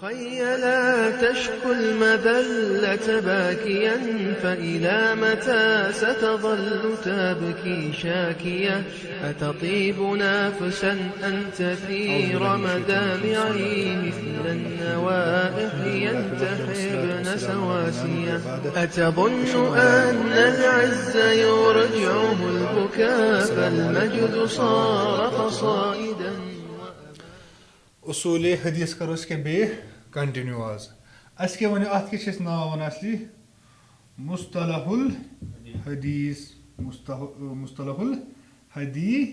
أخي لا تشكو المذلة باكيا فإلى متى ستظل تبكي شاكيا أتطيب نافسا أن تثير مدامعي مثل النوائح ينتحبن سواسيا أتظن أن العز يرجعه البكاء فالمجد صار قصائدا उसूल हदीस करो इसके बे कंटिन्यू आज आज के वने आज के छस नाव वन असली मुस्तलहुल हदीस मुस्तलहुल हदीस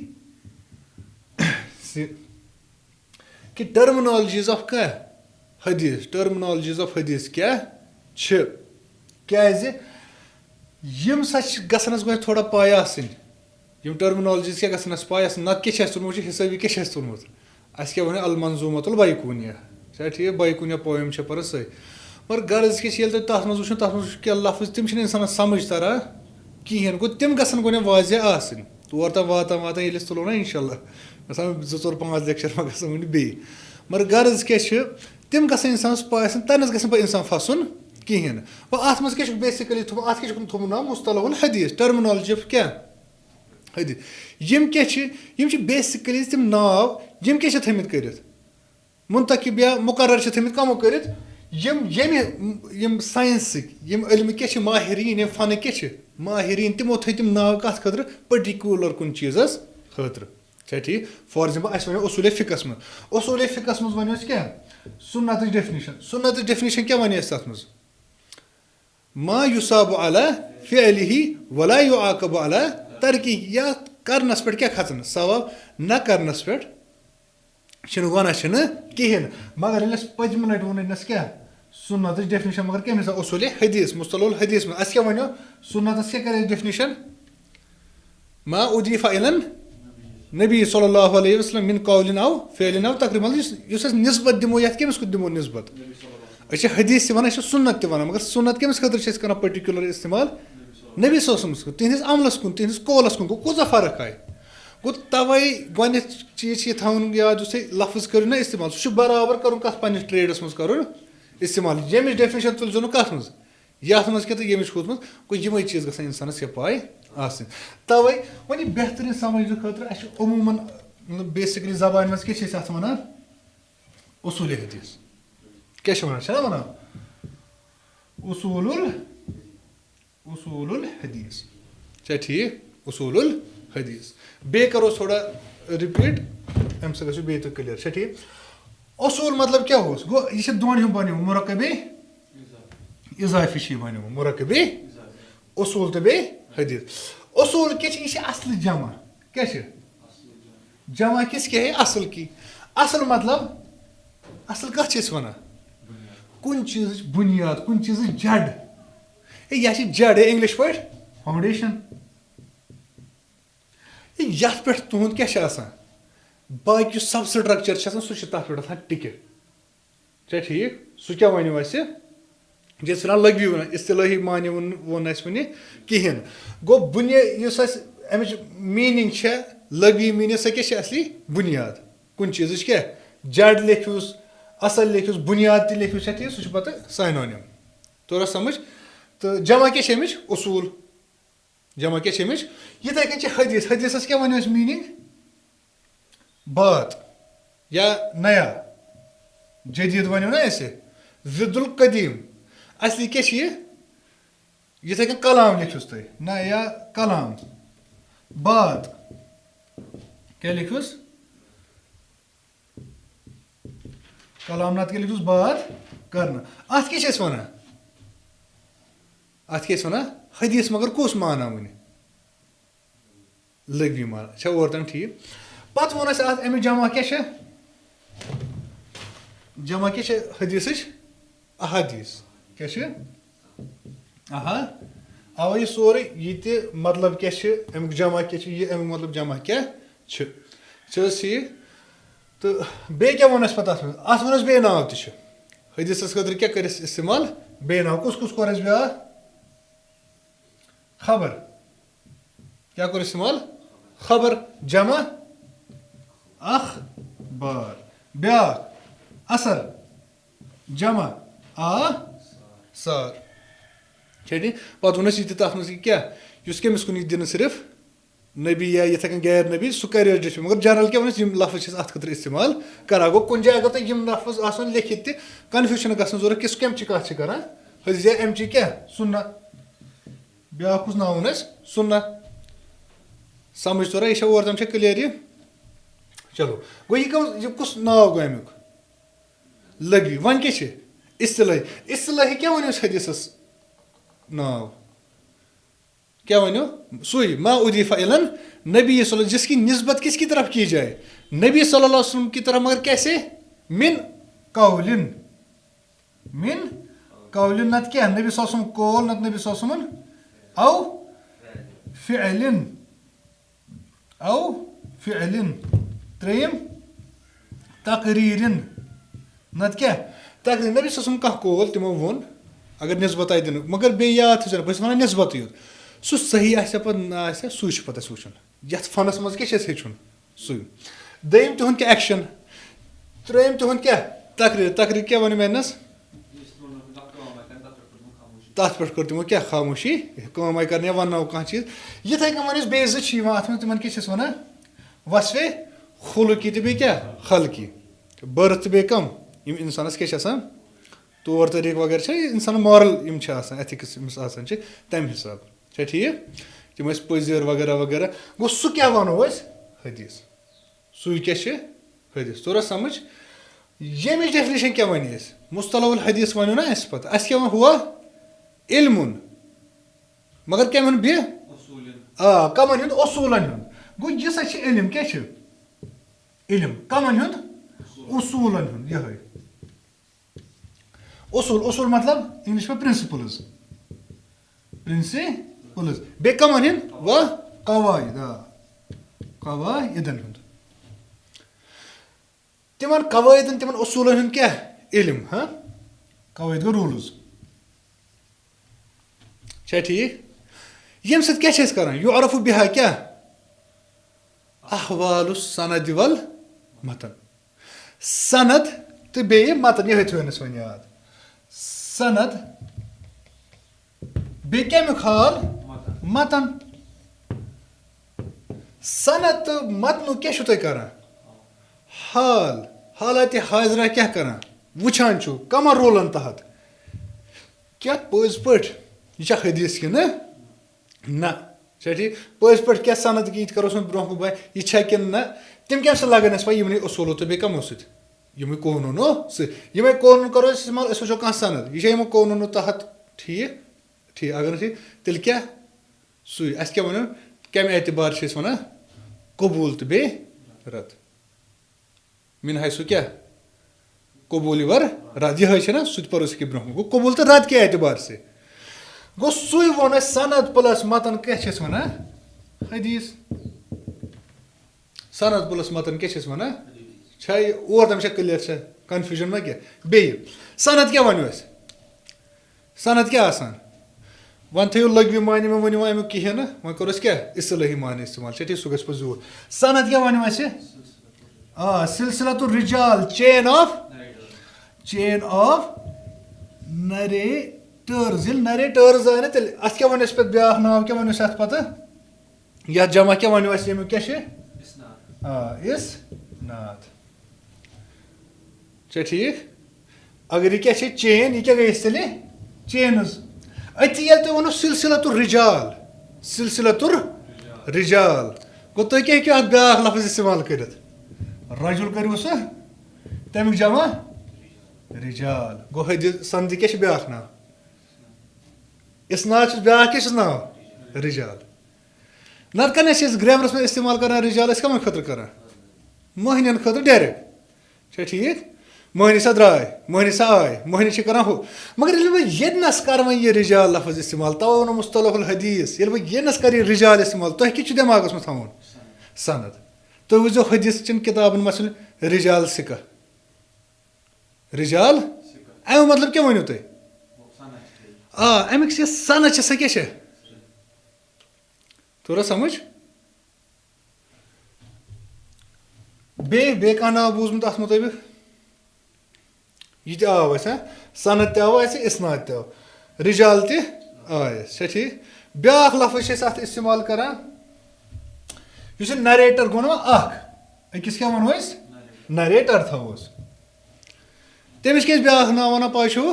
कि टर्मिनोलॉजीज ऑफ क्या हदीस टर्मिनोलॉजीज ऑफ हदीस क्या छ क्या यम सच गसनस गो थोड़ा पाय आसिन यम टर्मिनोलॉजीज क्या गसनस पाय आसिन न के छस तुरमुत हिसाबी के छस तुरमुत अस क्या वन अल मंजूमतुल बैकुनिया ठीक बैकुनिया पोएम पर सही मगर गर्ज क्या तथ मज वो तथ मज क्या लफ्ज तम इंसान समझ तरह कहें गो तम गसन गो वाजह आसन तौर तम वातान वातान ये तुलो ना इनशाला गसान 2-4-5 लेक्चर मा गसान वन बे मगर गर्ज क्या तम गसन इंसान पाय तनस गसन पे इंसान फसन कहें वो अत मज क्या बेसिकली अत क्या नाम मुस्तलहुल हदीस टर्मिनोलॉजी ऑफ क्या हदीस यम क्या बेसिकली तम नाव यम क्या थमित कर मुंतकिब या मुकर्रर थमित कमो कर यम साइंसिक यम इल्म क्या माहिरीन यम फन क्या माहिरीन तमो थ तम नाव कत खतर पर्टिकुलर कुन चीज़स खतर ठीक फॉर एग्जांपल अस वन उसूल फिकस मज वन क्या सुन्नत डेफिनेशन क्या वन तथ मज मा युसाबु अला फ़िअलिही वला युआक़बु अला तरकी या करनस पे क्या खचन सवाब न करनस पे गुना कहें मगर पजम लट वो क्या सुन्नत डेफिनेशन मगर क्या उसूल हदीस मुस्तलहुल हदीस में अस क्या वो सुन्नत क्या कर डेफिनेशन मा उदीफ़ा इलन नबी सल्लल्लाहु अलैहि वसल्लम मिन कौलिन औ फ़िअलिन औ तक़रीरन निस्बत दिमो यत कमिस को दिमो निस्बत अस हदीस वन सुन्नत वन मगर सुन्नत कमिस खतर कर पर्टिकुलर इस्तेमाल नबी सोसमस को तिहस अमलस कुन तिहस कौलस कुन कूचा फर्क आय गो तवे गो चीज थवन याद लफ्ज करो ना इस्तेमाल सह बराबर कर पन्नस ट्रेडस मज कर इस्तेमाल यमिच डेफिनेशन तुल जो कत मज यथ मज क्या यमिच खुद मज गो यमे चीज गसान इंसानस क्या पाय आसन तवे वन बेहतरीन समझ खतर अमूमन बेसिकली जबान मज क्या वन उसूल हदीस क्या वन उसूलुल हदीस ठीक उसूलुल हदीस बे करो थोड़ा रिपीट अम सो बे तो क्लियर ठीक उसूल मतलब क्या हो गो यह दोन बनो मुरक्कबे इजाफी बनो मुरक्कबे उसूल तो बे हदीस उसूल क्या असल जमा क्या जमा किस क्या है असल की असल मतलब असल कत वन कुन चीज बुनियाद कुन चीज जड़ यह जड़ इंग्लिश पे फाउंडेशन यथ पे तुंद क्या बाकी सब स्ट्रक्चर सह तथ पे टिकट ठीक सह क्या वन जिस वन लगी वन इस्तिलाही मानी वो कहें गो अमिच मीनिंग लगी मीनिंग सह क्या असली बुनियाद कुन चीज क्या जड़ लिखुस असल लिखुस बुनियाद तह लिखुस ठीक सह पे साइनोनिम तोरा समझ तो जमा क्या उसूल जमा क्या यथे कन हदीस हदीस क्या वन मीनिंग बात या नया जदीद वन ना जिदुल कदीम असली क्या यथे कन कलाम लिखुस तुम नया कलाम बात क्या लिखुस कलाम ना क्या लिखुस बात करना अत क्या वन अत क्या वन हदीस मगर कुस माना वन लगी माना और तम ठीक पत वो अमि जमा क्या जमा क्या हदीस अहदीस क्या अवे सोरे ये मतलब क्या अमुक जमा क्या अमुक मतलब जमा क्या ठीक तो बे क्या वन पे अत वन बे नाव तह हदीस खतर क्या कर इस्तेमाल बे नाव कुस कोर ब्या खबर क्या कर इस्तेमाल खबर जमा अखबार ब्या असर जमा सार ठीक पत वो तथ मज क्या कमिस कुन दिन सिर्फ नबी या ये गैर नबी सह कर मगर जनरल क्या वन लफ्ज अत खुद इस्तेमाल कर गो कुछ जाए अगर तुम लफ्ज आसन लिखित कन्फ्यूजन गो जरूरत किस कमच कत कर हज अमच क्या सुन्ना ब्या कुछ नाव वो सुन्ना समझ तोरा यह और तम क्लियर ये चलो गो यह कुछ नाव गो अमुक लगी वन क्या इस्तिलाही इस्तिलाही क्या वन हदीसस नाव क्या वनो सुई मा उदीफा इलन नबी जिसकी निस्बत किसकी तरफ की जाए नबी सल्लल्लाहु अलैहि वसल्लम की तरफ मगर कैसे मिन कौलिन नत क्या नबी सल्लल्लाहु अलैहि वसल्लम कौल नत नबी सल्लल्लाहु अलैहि वसल्लम औ फिअलिन त्रेम तकरीरिन नत क्या तकरीर नबी सल्लल्लाहु अलैहि वसल्लम कह कौल तिमो वोन अगर निस्बत आई दिन मगर बे याद थो बस वन निस्बत योत सह सही आसा पत ना आसा सू पता वुचन यथ फनस मज क्या हेचुन सू दम तुहद क्या एक्शन त्रेम तुहद क्या तकरीर क्या वन मेनस तथ पे कर तमो क्या खामोशी कम आई कर वन कह चीज ये कन वन बे अत मे तिमन क्या वन वसफे खुलकी तो बे क्या खलकी बर्थ बे कम इंसानस क्या तौर तरीक वगैरह इंसान मॉरल एथिक्स तम हिसाब ठीक तम पजर वगैरह वगैरह गो सह क्या वनो हदीस सू क्या हदीस तोरा समझ यम डेफिनेशन क्या वन मुस्तलहुल हदीस वनो ना पता क्या हुआ इल्मुन मगर क्या वन बे कमन हुंद उसूलन हुंद गो यह इल्म क्या इल्म कमन हुंद उसूलन हुंद यह उसूल मतलब इंग्लिश में प्रिंसिपल्स बे कमन हिंद व कवायदन हुंद तिमन कवायदन तिमन उसूलन हुंद क्या इल्म हाँ कवायद गो रूल्स ठीक यम सत क्या करान यु अरफ बिहा क्या अहवाल सनद वल मतन सनद तो बे मतन यह थोनस वन याद सनद बे कमिक हाल मतन सनद तो मतनु क्या कर हाल हालात हाजरा क्या कर वुचान कमन रोलन तहत क्या पज पे यह हदीस कि ना ठीक पज पे क्या सनद कि करो ब्रोह बह यह कि ना तम क्या लगन पे यमन उसूलो तो बे कमो सत यम कौनूनो यम कौनून करो इस्तेमाल वो कह सनद यह यम कौनूनो तहत ठीक अगर ठीक तेल क्या सू क्या वन कम एतबार वन कबूल तो बे रद मिन है सू क्या कबूल वर रद यह ना सह परोस कि ब्रोह गो कबूल तो रद क्या एतबार से गो सू वो सनद प्लस मतन क्या वन हदीस सनद प्लस मतन क्या वन और तम क्लियर कन्फ्यूजन मा क्या बे सनद क्या वन सनद क्या आसान वन थो लगवी माने में वन अमुक कहें ना वन करो क्या इस्लाही माने इस्तेमाल ठीक सह गो जोर सनद क्या वन सिलसिला तो रिजाल चेन ऑफ नरेटर्स ये नरेटर्स आए ना तेल अत क्या वन पे ब्या नाव क्या वन अत पता यह जमा क्या वन अमुक क्या इसनाद ठीक अगर यह क्या चेन यह क्या गई तेल चेन अति ये तुम वो सिलसिलतुर रिजाल गो तुम क्या हेको ब्या लफ्ज इस्तेमाल कर रजुल करू सह तमिक जमा रिजाल गो हदीस सनद क्या ब्या नाव इसनाद ब्या क्या नाव रिजाल नत कन ग्रामरस में इस्तेमाल कर रिजाल कम खतर कर मोहनियन खतर डायरेक्ट ठीक मोहनी सा द्राय मोहनी सा आय मोहनी कर हो मगर ये नस कर यह रिजाल लफ्ज इस्तेमाल तव वो मुस्तलहुल हदीस ये ये नस कर रिजाल इस्तेमाल तुम क्या दिमागस में थवन सनद तुम वो हदीस चन किताबन मसल रिजाल सिका रिजाल अम मतलब क्या वनो तुम अमिक सनद सह क्या तोरा समझ बे कह नाव बूजमुत अत मुताबिक ये ति आव अस सनद ति आव अस इस्नाद ति आव रिजाल ति आयस छा ठीक ब्याख लफ्ज छे अत इस्तेमाल करान युस नरेटर गो ना अकिस क्या वनो अस नरेटर थवोस तमिस क्या ब्याख नाव वनान पा छो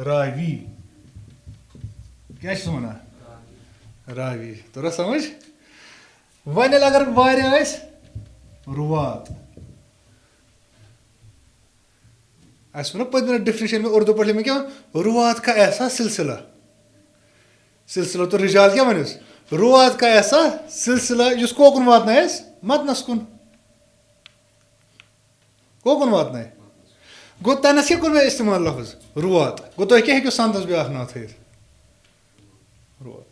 रावी क्या वनान रावी तोरा समझ वन अगर वारिया आस रुवात वो पदम डिफरेंशियल में उर्दू पढ़ में क्या रुवात का ऐसा सिलसिला सिलसिला तो रिजाल क्या वनस रुवात का ऐसा सिलसिला युस कोकुन वातना मतनस कुन कोकुन वातना गो तनस क्या कोर इस्तेमाल लफ्ज रुवात गो तुम क्या संदस ब्याख नाव थ रुवात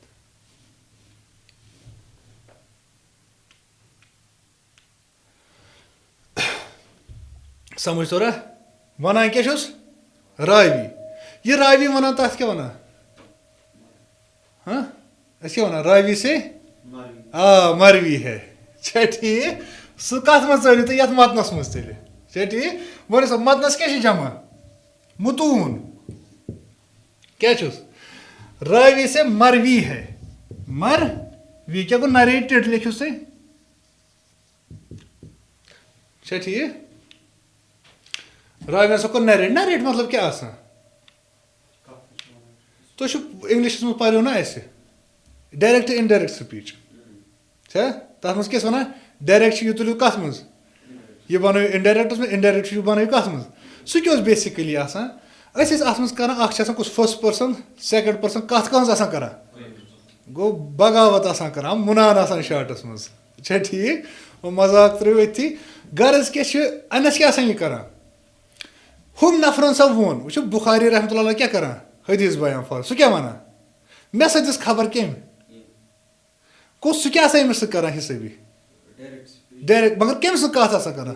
समझ तोरा वनान क्या रावी ये रावी वनान तथ क्या वनान हाँ क्या वनान रावी से मरवी है छा ठीक सह कत मज चलियो तो ये मतनस मज तेल छा ठीक वन सा मतनस क्या जमा मुतून क्या रावी से मरवी है मरवी क्या गो नरेटेड लिखो से छा ठीक रावी सो नरेट नरेट मतलब क्या आसान तो इंग्लिश में पढ़ो ना ऐसे डायरेक्ट इनडायरेक्ट स्पीच तथ मज क्या वन डायरेक्ट यह तुलो कत मज यह बनो इनडायरेक्ट में इनडायरेक्ट बनो कत मज सह बेसिकली आसान कर कुछ फर्स्ट पर्सन सेकंड पर्सन कत कह कर गो बगावत कर मुनान शार्टस मज छा ठीक मजाक त्रो अथी गर्ज क्या अनस क्या यह कर हम नफरन सा वोन वो बुखारी रहमतुल्लाह क्या कर हदीस बयान फॉर सह क्या वनान मे सदिस खबर कम कुछ सह क्या अमिस कर हिसाबी डायरेक्ट मगर कम कत कर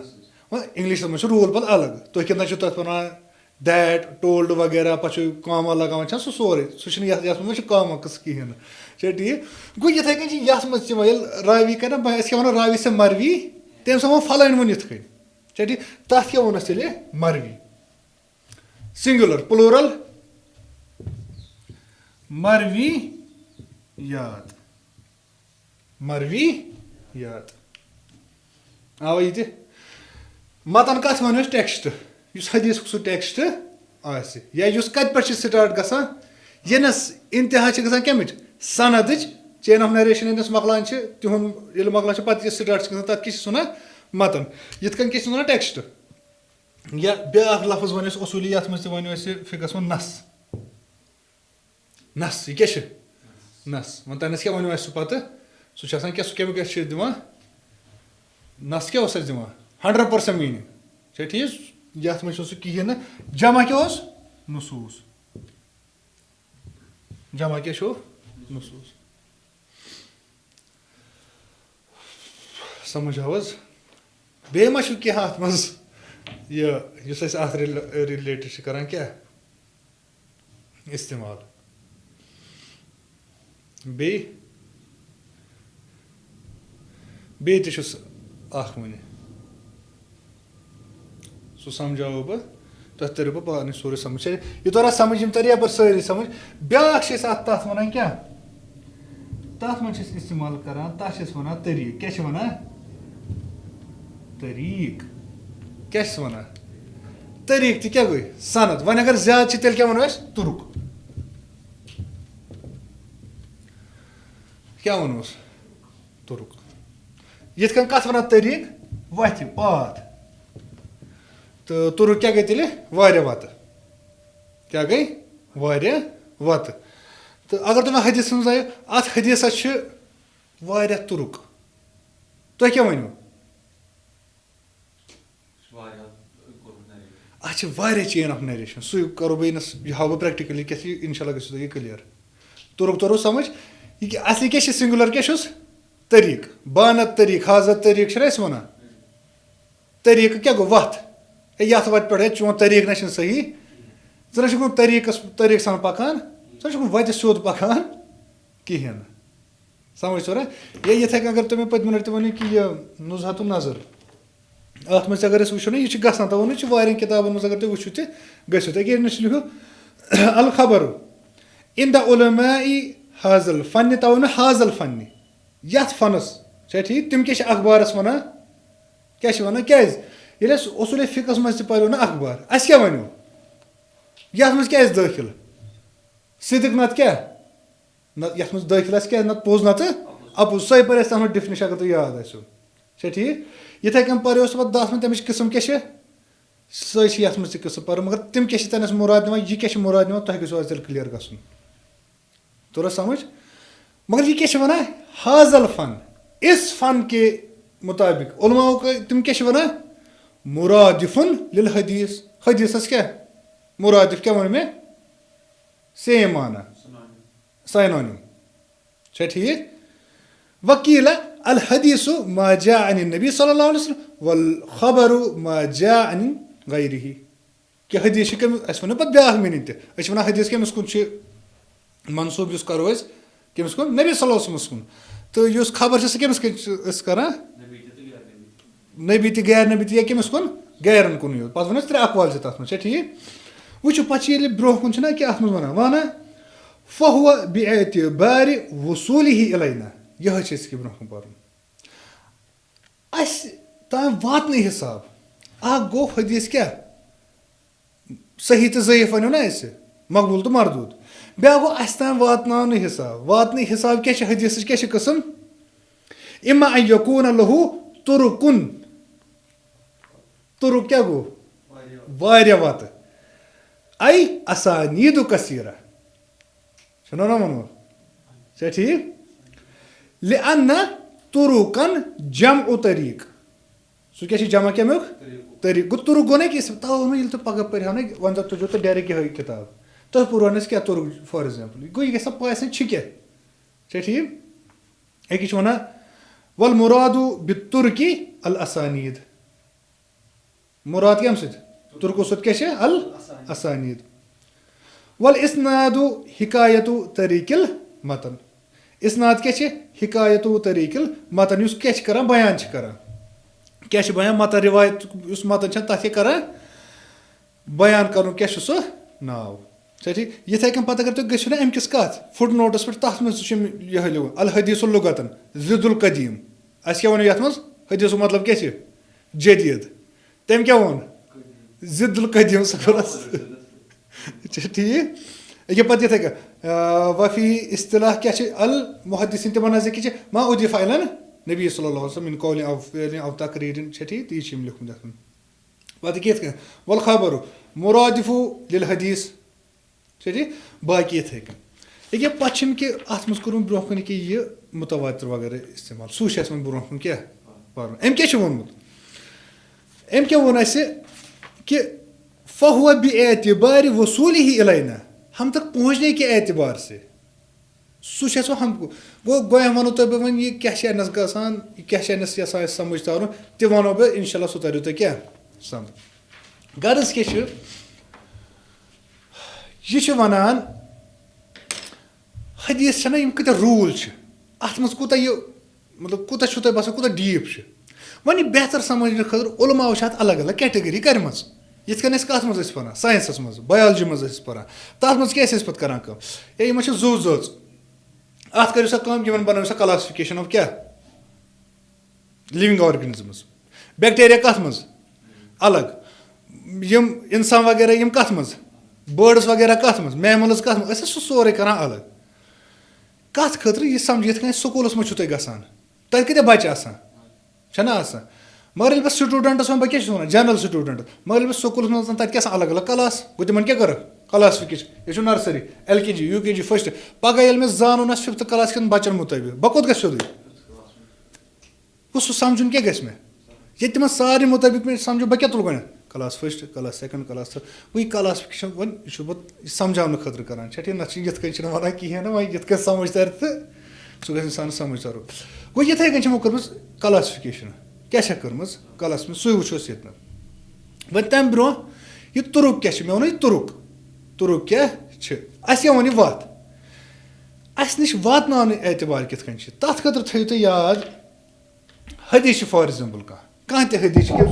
इंग्लिश में रूल पे अलग तुम कितना तथ वन दैट टोल्ड वगैरह पे कामा लगान सह सोरे सह कामा कस कहें चा ठीक गो ये कन मज रावी कर क्या वन रावी से मरवी तम सा वो फलान वो इत चा ठीक तथ क्या वोनस तेल मरवी सिंगुलर प्लूरल मरवी याद आवा ये मतन कत वन टेक्स्ट हदीस सह टेक्स्ट या कत पे स्टार्ट ग यनस इंतहा ग कमिच सनद चेन ऑफ नरेशन यनस मकलान तिहुंद मकलान पे स्टार्ट तथ क्या मतन यिथ कन क्या टेक्स्ट या ब्याख लफ्ज वन असूली ये मज वन फिकस वो नस नस यह क्या नस वन तनस क्या वन सह पे सह क्या सह दिवान नस क्या दिवान 100% मीनिंग चा ठीक ये मज कहें जमा क्या नसूस जमा क्या नसूस समझ आवाज बे मा क्या अत मज यह अत रिलेटेड कर क्या इस्तेमाल बे तुस वन सह समझाओ बह तुम तरो बह पानी सोरे समझ यह तोरा समझ तर यप सारी समझ ब्याख तथ वन क्या तथ मन इस्तेमाल कर तथ वन तरीक क्या वन तरीक क्या वन तरीक क्या गई सनद वन अगर ज्यादा तेल क्या वनो तुरुक क्या वनोस तुरुक ये कत वन तरीक वथ पाथ तो तुरुक क्या गई तेल वारिया वत क्या गई वारिया वत तो अगर तुम हदीस मज आयो अत हदीसस वारिया तुरुक तुम क्या वनो अत चेन ऑफ नरेशन सह करो बह हाव बह प्रैक्टिकली क्या इंशाल्लाह गो तुम क्लियर तुरुक तोरो समझ यह असली क्या सिंगुलर क्या तरीक बानत तरीक हाजत तरीक वन तरीक क्या गो वत ये वत पे चोन तरीक ना सही ना तरीक सन पकान वत सोद पकान कहें समझ तोरा ये अगर तुम्हें पत्म लटि वन कि यह नुज़हतुन नज़र ات मज अगर वो ना यह गसान तो वो किताबन मज अगर तुम वो तह गो तक लिखो अल खबर इंद उलमाई हाजल फन तो ना हाजल फन ये फनस ठीक तम क्या अखबारस वन क्या वन क्या उसूल फिकस मज पो ना अखबार अस क्या वनो ये मज क्या दाखिल सिदिक नत क्या ये मज दाखिल क्या नत पोज नत अपोज सही पर तथ डिफिनिशन अगर तुम याद आसो ठीक इथे कन पर तथ में तमिश किस्म क्या सही ये मज किस्म पर मगर तम क्या तनस मुराद दिवान यह क्या मुराद दिवान तुम गो तेल क्लियर गन तोरा समझ मगर यह क्या वन हाजल फन इस फन के मुताबिक उलमाओं का तुम क्या वन मुरादिफुन लिल हदीस हदीस क्या मुरादिफ क्या वन में सेम माना साइनोनिम ठीक वकील अल हदीसु मा जा अन नबी सल्लल्लाहु अलैहि वसल्लम वल खबरु मा जा अन गैरिही कि हदीस कम अस वन पत ब्याह मीनिंग तह वन हदीस कमिस कुन मनसूब युस करो कमिस कुन नबी सल्लल्लाहु अलैहि वसल्लम कुन तो युस खबर से कमिस करान नबी तह गैर नबी तह कमिस कुन गैरन कुन यो पत वन त्रे अकवाल तथ मज ठीक वो पे ब्रो कुन कि अत वन वन फहुआ बिएतिबार वसूलिही इलैना यह ब्रो कुन पर ताम वातन हिसाब गो हदीस क्या सही तो ज़ईफ वनो ना मकबूल तो मरदूद ब्या गो ताम वातन हिसाब क्या हदीस क्या कस्म इमा अन यकून लहू तुरुकुन तुरुक क्या गो वारिया वत आई असानीद कसीरा सुनो ना वनो ठीक लिअन्ना तुरुकन जमउ तरीक सह क्या जमा कमुक तरीक गो तुरुक गो ना कि तव ये तो पगह पर ना वन तुझो तो डायरेक्ट यह किताब तुह पुरान क्या तुरुक फॉर एग्जाम्पल गो यह पासन क्या ठीक अकिस वन वल मुरादु बितुर्की अल असानीद मुराद कम तुर्को सत क्या अल असानीद वल इसनादु हिकायतु तरीकिल मतन इसनाद क्या हिकायतु तरीकिल मतन उस क्या करान बयान क्या बयान मतन रिवायत उस मतन तथ क्या बयान कर क्या सह नाव ठीक ये कन पे अगर तुम गो ना अमकिस कत फुट नोटस पे तथ मे यह लिखन अल हदीसुल लुगतन जिदुल कदीम अस क्या वन ये हदीस मतलब क्या जदीद तम क्या वोन जिदुल कदीम ठीक ये पे ये वफ़ी इस्तिलाह क्या अल मुहद्दिसिन तम वन कि मा उदिफ इलन नबी सल्लल्लाहु अलैहि वसल्लम मिन कौलिन अव तकरीरिन ठीक तीज लिखुन पे वल खबर मुरादिफु लिल हदीस ठीक बाकी ये कन पे कि अत मज कोर ब्रो कन कि यह मुतवातिर वगैरह इस्तेमाल सह ब्रो कन क्या पर अम क्या वोनमुत अम क्या वोन कि फहुआ बिएतिबार वसूलिही इलैना हम तक पहुँचने के एतबार से सह हमको गो वनो तो बह वन यह क्या गसान क्या यसान समझ तारुन तह वनो बह इंशाल्लाह सह तरो तुम क्या समझ गर्ज क्या यह वनान हदीस ना कत रूल अत मज कूत यह मतलब कूत तुम बसान कूत डीप वन यह बेहतर समझने खतर उलमाओ अलग अलग कैटेगरी कर्म ये कत मज पान साइंसस मज बायोलॉजी मज पान तथ मज क्या पे करान यह जू जज अत करो सा कम बनाओ सा क्लासिफिकेशन ऑफ क्या लिविंग ऑर्गेनिजम्स बैक्टीरिया कत मज अलग यम इंसान वगैरह यम कत मज बर्ड्स वगैरह कत मज मैमल्स कत मज सह सोरे करान अलग कत खतर यह समझ ये स्कूलस मज तुम गसान तत कत बच्चे आना मगर बस स्टूडेंटस वन क्या वन जनरल स्टूडेंट मगर बस स्कूल मज क्या अलग अलग क्लास गो तिम क्या कर क्लासिफिकेशन यह नर्सरी LKG UKG फर्स्ट पगह मे जान 5th क्लास कन बच्चन मुताबिक बह कोत सोद सह समझुन क्या मे ये तिम सारे मुताबिक मे समझो बह क्या तुल गो class first class second class third वही क्लासिफिकेशन वन यह बह समझाने खतर करान ठीक ना वन कहें ना वह ये समझ तर तो सह इंसान समझ तर गो ये कन कर क्लासिफिकेशन क्या कर्म कलस में सह वोस ये वन तम ब्रो यह तुरुक क्या मे वो तुरुक तुरुक क्या वन वत अस नश वातन एतबार कित तथ खतर थो तुम याद हदीस फॉर एग्जाम्पल कह कहाँ ते हदीस के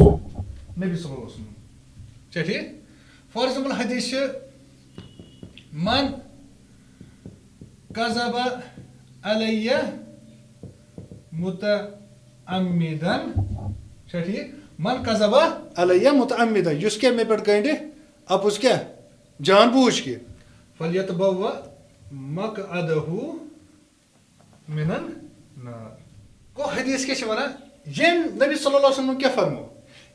नबी सल्लल्लाहु अलैहि वसल्लम छा ठीक फॉर एग्जांपल हदीस मन कज़बा अलैया मुतअम्मिदन छा ठीक मन कज़बा अलैया मुतअम्मिदन युस क्या मे पे गंडे अपुस क्या जानबूझ के फलियतबव्वा मक़अदहु मिनन नार को हदीस के वना यम नबी सल्लल्लाहु अलैहि वसल्लम क्या फरमो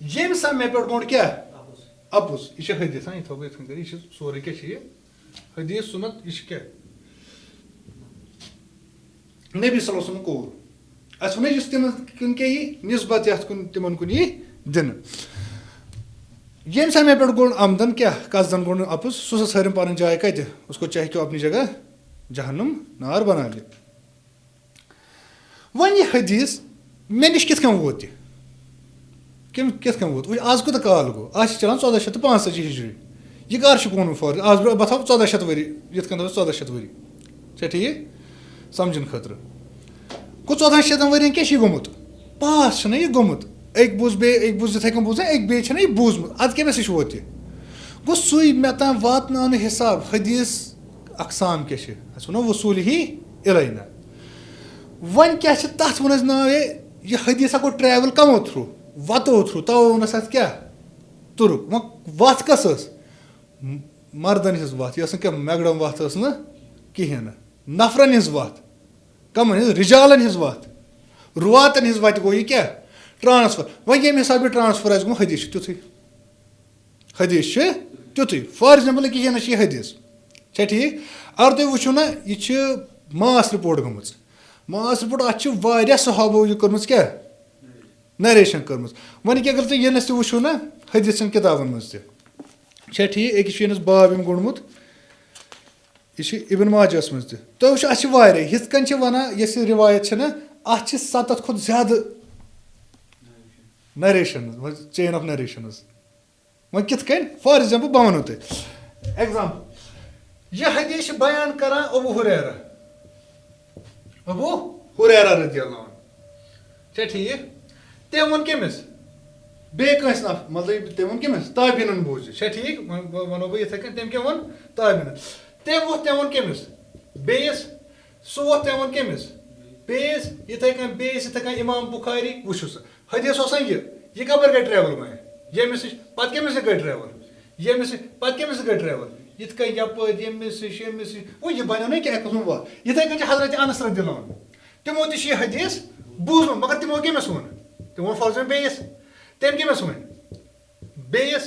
यम सा मे पे गोंड क्या अपुस ये हदीस ये थो ये कर ये सोरे क्या हदीस सुनत ये क्या नबी सल्लल्लाहु अलैहि वसल्लम को अस वन जिस तिम कुन के निस्बत यथ कुन तिमन कुन दिन यम सा मे पे गोंड आमदन क्या कसदन गोंड अपुस सो सारिम पन जाय कत उसको चाहे क्यों अपनी जगह जहन्नुम नार बना ले वन ये हदीस मे निश कित वोत कित वोत आज कूत काल गो आज चलान 1465 हिजरी यह कर फॉर आज बता 1400 वरी ये 1400 वरी छा ठीक समझन खतर गो 1400 वरियन क्या गोमुत पास यह गोमुत एक बूझ इथे कन बूझ एक बे यह बूझमुत अद कमिस नश वोत गो सुई मे तान वातन हिसाब हदीस अकसाम क्या वो वसूल ही इलैना वन क्या तथ वन नाव यह हदीस गो ट्रैवल कमो थ्रू वतो थ्रू तव वनस अत क्या तुरुक वत कस मर्दन हज वत यह क्या मैगडम वत कहें नफरन हज वत कमन हज रिजालन हज वत रुवातन हज वत गो यह क्या ट्रांसफर वन ये हिसाब ट्रांसफर गो हदीस तुथु फॉर एग्जाम्पल कहें यह हदीस छा ठीक अगर तुम वो ना यह मास रिपोर्ट गम मास रिपोर्ट अत सहाबो यह कर्म क्या नरेशन कर्म वन अगर तुम यनस वो ना हदीसन किताबन मज छा ठीक अकिस बाब यम गोमुत यह इब्न माजहस मज तुम वो हिथ कन वना यह रिवायत ना अत 7 खुद ज्यादा narration chain of narration one कित फॉर एग्जाम्पल बह वो तुम एग्जाम्पल यह हदीस बयान करान अबू हुरैरा रज़ियल्लाहु अन्हु छा ठीक तम वो कमिस बे कस मतलब तम वो कमिस ताबीन बूझ छा ठीक वनो बह इथे कन तम क्या वो ताबीन तम वो कमिस बेस सो वो तम वो कमिस बेस इथे कन इमाम बुखारी वुचु हदीस यह कबर गई ट्रैवल मैं यमिस पत कमिस गई ट्रैवल यमिस पत कमिस गई ट्रैवल इत कन यप यमिस वो यह बनो ना क्या बात इथे कन हजरत अनस रज़ियल्लाहु अन्हु तमो तह हदीस बूझम मगर तमो कमिस वो तमो फॉर बेस तम कमिस वन बेस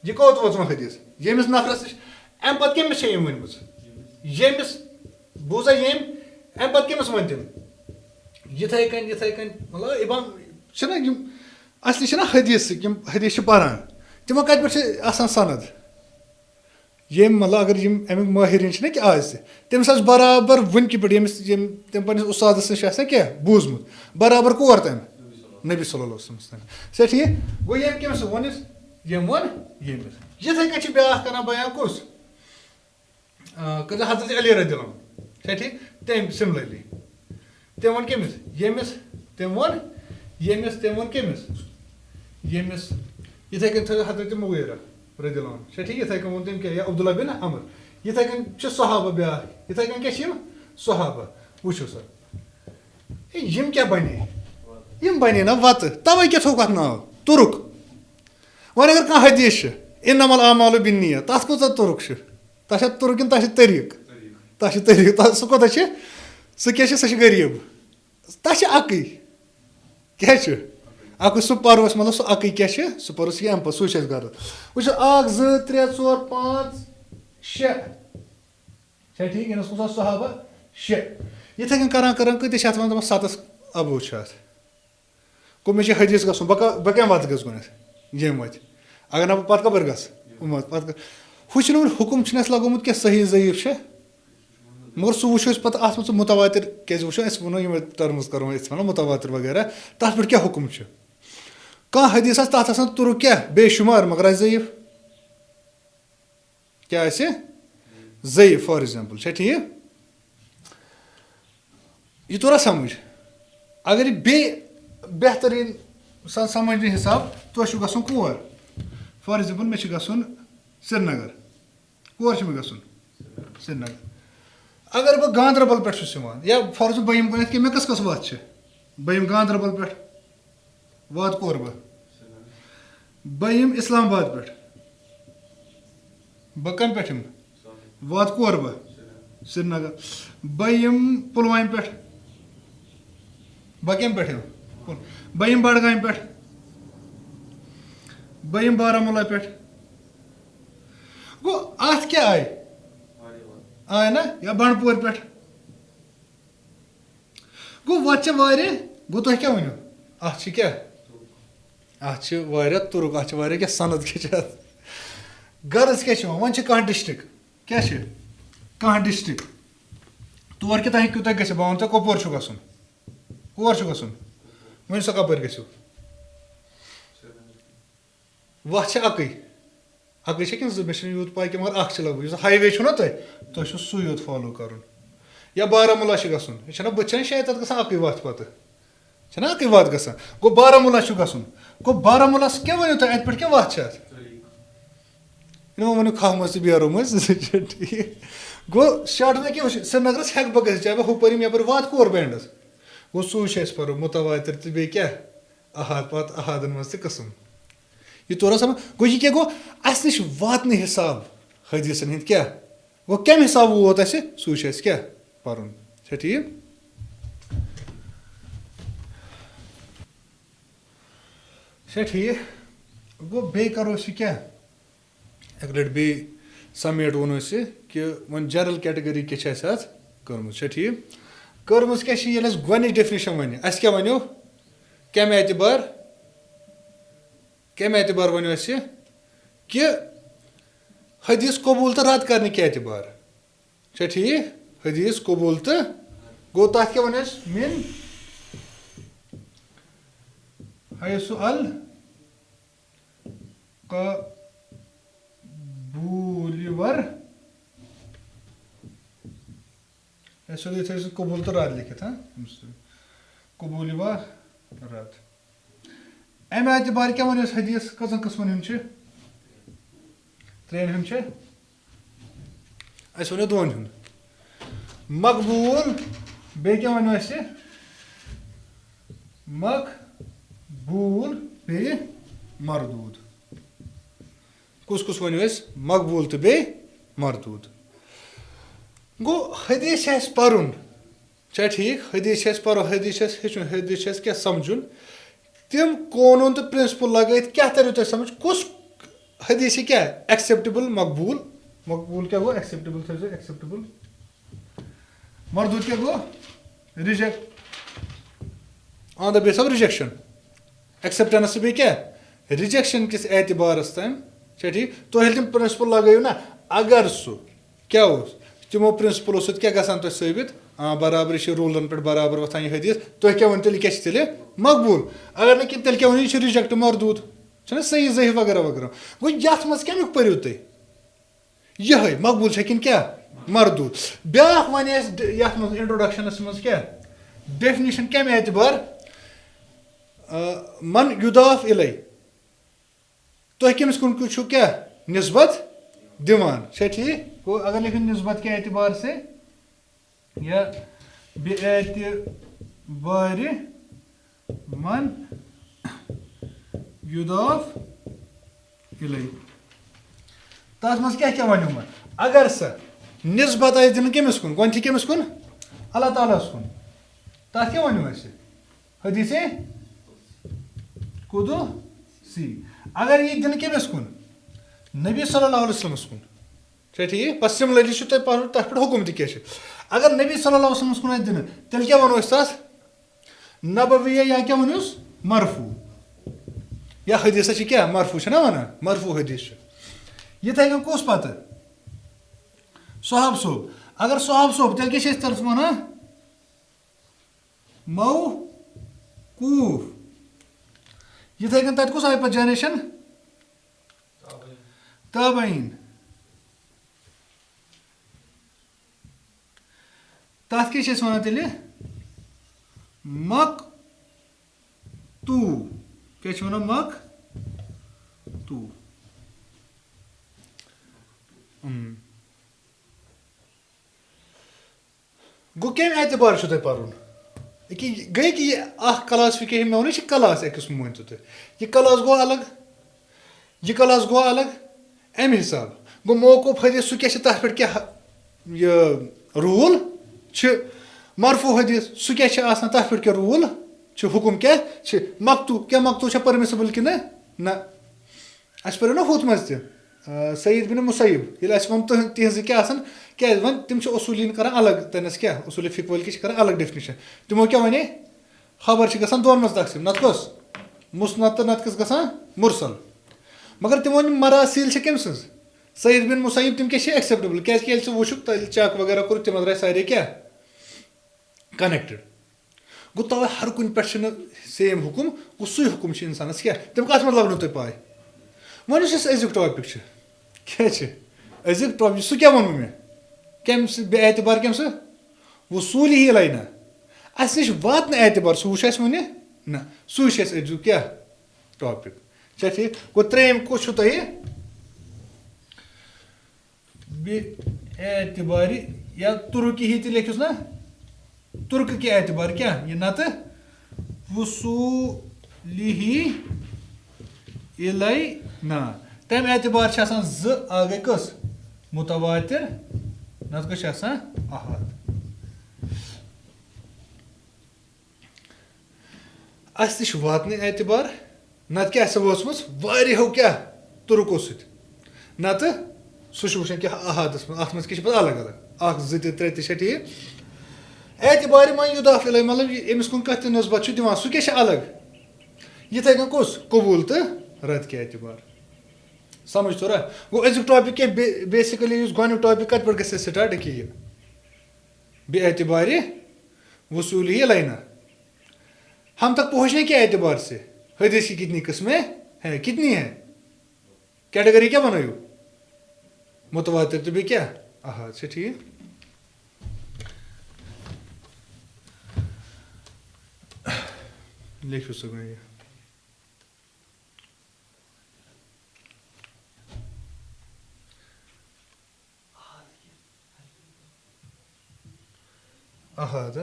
यह कौत वो हदीस यमिस नफरस अम पे कमिस वन यमिस बूजा यम अम पे कमिस वन तम इथे कन मतलब इमाम असली हदीस हदीस पारान तमो कत पे सनद ये मतलब अगर अमिक माहिरीन कि आज तमिस बराबर वन पे तम पे उस्तादस नश क्या बूझमुत बराबर कोर तम नबी सल्लल्लाहु अलैहि वसल्लम सा ठीक गो यम कमिस वन यम वन यमिस इथे कन ब्या कर बयान कुस हजरत अली रज़ियल्लाहु अन्हु छा ठीक तम सिमिलरली तम वन कमिस यमिस तम वन यमिस तम वन कमिस यमिस इथे कन हजरत मुगीरा रज़ियल्लाहु अन्हु छा ठीक इथे कन वो तम क्या अब्दुल्ला बिन अमर इथे कन सहाबा ब्या इथे कन क्या सहाबा वुचु सर यम क्या बने यम बने ना वत तवे क्या थोक नाव तुरुक वन अगर कह हदीस इन्नमल आमालु बिन्नियत तथ को तुरुक तह तुरुक तह तरीक सह कोता सह क्या सह गरीब तह अकई क्या अक सह पर्वस मतलब सह अकई क्या सह पर्वस अम पे सह गर वो 1 2 3 4 5 6 छा ठीक इन सहाबा 6 इथे कन करान कतिश वन 7 अबू गो मे हदीस गो बह क्या वत गस गुन यम वत अगर ना पे कबर गस हु हुकुम लगोमुत क्या सही ज़ईफ मगर सह वो पे अत मुतवातिर क्या वो वो टर्म्स करो वो मुतवातिर वगैरह तथ पे क्या हुकुम कह हदीस तथ तुरुक क्या बेशुमार मगर ज़ईफ क्या ज़ईफ फॉर एग्जाम्पल छा ठीक यह तोरा समझ अगर बे बेहतरीन समझ हिसाब तुह गसन कोर फॉर एग्जाम्पल मे गसन श्रीनगर कोर मे गसन श्रीनगर अगर बह गांदरबल पे या फॉर एग्जाम्पल बह गो कि मे कस वत बह गांदरबल पे वात कोर बह इस्लामाबाद पे बह कम पे वात कोर श्रीनगर बह पुलवाम पे बह कम पे बह बडगाम पे बह बारामूला पे गो अत क्या आय ना या बंडपोर पे गो वत गो तुह क्या वनो अत क्या तुरुक अत क्या सनद क्या गर्ज क्या वन कह डिस्ट्रिक्ट क्या कह डिस्ट्रिक्ट तौर क्या हेकू तुम गि बह वन कपोर गसन कोर गसन वन सा कपर गो वत अकै कि मे यूत पा कि मगर अख लग हाईवे ना तुम सू योत फॉलो कर या बारामूला गसन यह बह शायद तक गसान अकै वत पे अकै वत गसान गो बारामूला गसन गो बारामूला क्या वन तुम अत पे क्या वत वन खह मज बेरो मज ठीक गो शार्ट में क्या श्रीनगर हेक बह गि चाहे बह हुपरी यप वत कोर बैंडस गो सू पो मुतवातिर तो बे क्या अहाद पत अहादन मज तस्म यह तोरा समझ गो यह क्या गो अस नश वातन हिसाब हदीसन हंद क्या गो कम हिसाब वोत सू क्या पर्न ठीक ठीक गो बे करो क्या एक लट बे समेट वनो कि वन जनरल कैटेगरी क्या कर्म ठीक कर्म क्या गोच डेफिनेशन वन अस क्या वनो कम एतबार वनो कि हदीस कबूल तो रद्द करने के एतबार ठीक हदीस कबूल तो गो तथ क्या वन मिन हैसु अल कबूलिवर कबूल तो रद्द लिखित हाँ कबूलिवर रद्द अमे एतबार क्या वन हदीस कजन कस्मन हूं त्रेन हूं वो दोन हूं मकबूल बे क्या वन मकबूल बे मरदूद कुस वन मकबूल तो बे मरदूद गो हदीस पर्न ठीक हदीस पर् हदीस हेचुन हदीस क्या समझुन तम कानून तो प्रिंसिपल लगित क्या तरह तुम समझ कुस हदीस क्या एक्सेप्टेबल मकबूल मकबूल क्या गो एक्सेप्टेबल एक्सेप्टेबल मरदूद क्या गो reject on the base of rejection acceptance बे क्या रिजेक्शन किस एतबारस तम ठीक तो तम प्रिंसिपल लगो ना अगर सह क्या तमो प्रिंसिपलों सत क्या गसान तुम साबित हाँ बराबर रूलन पे बराबर वथान यह हदीस तुम क्या वन तेल क्या मकबूल अगर ना तेल क्या वन यह रिजेक्ट मरदूद सही जही वगैरह वगैरह गो ये मज कमुक पो तुम यह मकबूल कि क्या मरदूद ब्या वन इंट्रोडक्शनस मज क्या डेफिनेशन कम एतबार मन युदाफ इलै तुम कमिस कुन क्या निस्बत दिवान ठीक गो अगर लिखो निस्बत के एतबार से या बेएतबार मन युदाफ इलै तथ मज क्या क्या वनो अगर सा निस्बत आज दिन कमिस कुन गोथी कमिस कुन अल्लाह तालास कुन तथ क्या वनो हदीस कुदुसी अगर ये दिन कमिस कुन नबी सल्लल्लाहु अलैहि वसल्लम कुन ठीक बस सिमिलरली तथ पे हुकुम क्या अगर नबी सल्लल्लाहु अलैहि वसल्लम कुन दिन तेल क्या वनो तथ नबवी या क्या वनोस मरफू या हदीस क्या मरफू ना वन मरफू हदीस यथे कन कुस पत सोहाब सोब अगर सोहाब सोब तेल क्या तर्फ वन मौकूफ यथे कन तत कुस आय पे जनरेशन ताबईन तथ क्या वन तेल मकतू क्या वन मक तू गो कम एतबार तुम पर्न गई कि क्लासिफिकेशन मे वो क्लास अकिस मान तुम यह क्लास गो अलग यह क्लास गो अलग अमे हिसाब गो मौकूफ हदीस सह क्या तथ पे क्या रूल मरफू हदीस सह क्या तथ पे क्या रूल हुकुम क्या मकतू परमिसिबल कि ना अस पो ना हुत मज सईद बिन मुसैब ये वो तिज क्या क्या वन तम उसूलिन कर अलग तनस क्या उसूल फिक वल कर अलग डेफिनेशन तमो क्या वे खबर ग दोन मज तकसीम नत कस मुस्नद तो नत कस ग मुरसल मगर तमो मरासिल कम सज सईद बिन मुसैब तम क्या एक्सेप्टेबल क्या वुक चेक वगैरह कोर तम राय सारे क्या कनेक्टेड गो तवे हर कुन पे सेम हुकुम गो सही हुकुम इंसानस क्या तम कत मत लग तुम पाए वो अजुक टॉपिक क्या अजुक टॉपिक सह क्या वो मे कम बे एतबार कम वसूल ही लाइना अस नश वात एतबार सह वो वन ना सह अजुक क्या टॉपिक अच्छा ठीक गो त्रेम कस बे एतबारी या तुर्की ही लिखुस ना तुर्क के एतबार क्या ये नत वसूलिही इलैना तम एतबार गई कस मुतवातिर नत कस अहद अस तह वातन एतबार नत क्या वोचमस वारियों क्या तुर्को सत नत सह वुचान क्या अहदस अत मज क्या अलग अलग अख जो त्रे ठीक एतबार मन युदाफ इलै मतलब अमिस कुन कत नस्बत दिवान सह क्या अलग यथे कन कस कबूल तो रद के एतबार समझ तो गो अजुक टॉपिक क्या बेसिकली गो टॉपिक कत पे ग स्टार्ट कि बे एतबार वसूल ही लाइना हम तक पहुंचने क्या एतबार से हदीस की कितनी किस्में हैं कितनी है कैटेगरी क्या बनाई मुतवातिर तो भी क्या अहद से ठीक लिख सकूँ ये अहद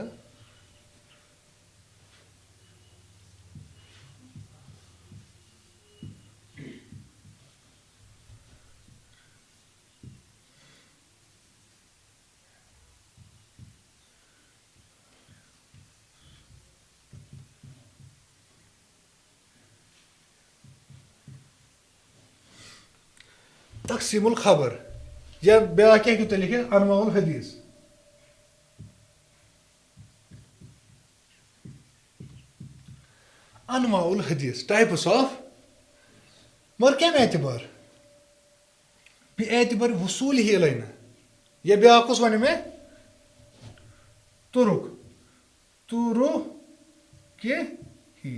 तकसीमुल खबर या ब्या क्या क्यों लिखे अनवाउल हदीस अनवाउल हदीस टाइप्स ऑफ मगर क्या एतबार बे एतबार वसूल ही लाइना या ब्या कुछ वन में तुरुक तुरु के ही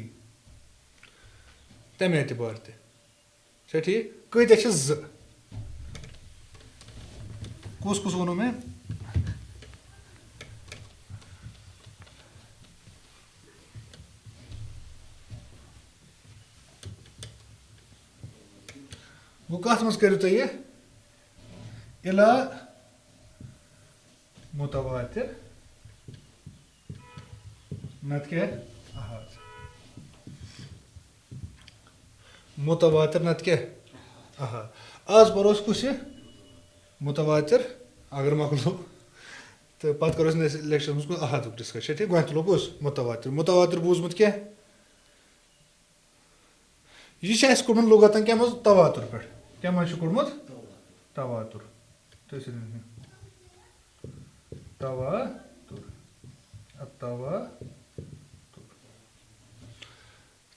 तम एतबार ते ठीक कत कुस कुस वनो में वो कत मज करू तुम यह इला मुतवातिर नत क्या अहद मुतवातिर नत क्या अहद आज बरोस कुछ मुतवातिर अगर मकलो तो पत करो लेक्चर मज अहद डिस्कशन ठीक गो तुलो कुस मुतवातिर मुतवातिर बूजमुत क्या यह कोड़मुत लुगतन क्या मज तवातुर पे क्या मज कोड़मुत तवातुर तवातुर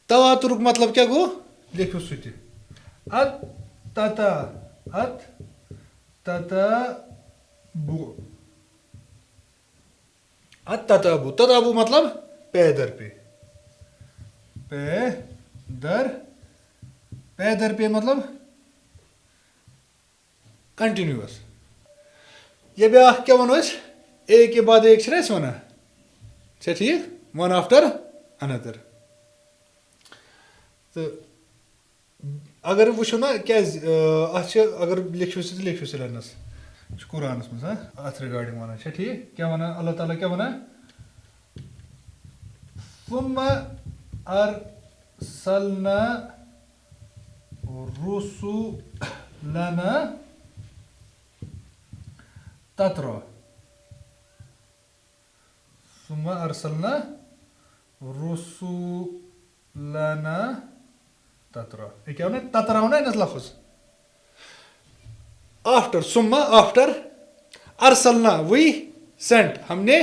तवातुर मतलब क्या गो लिखो सह अत तता अत तताबु अत तताबु तताबु मतलब पे दर पे मतलब कंटिन्यूअस ये ब्या क्या वो एक के बाद एक वन ठीक वन आफ्टर अनदर तो अगर वो ना क्या अगर लिखियो लनस कुरान मज अत रिगार्डिंग वन ठीक क्या वन अल्लाह ताला क्या वन सुम्मा अरसलना रुसुलना तत्रा सुम्मा अरसलना रुसुलना तत्रा ये क्या होना तत्रा होना है ना लफ्ज आफ्टर सुम्मा आफ्टर अरसलना वी सेंट हमने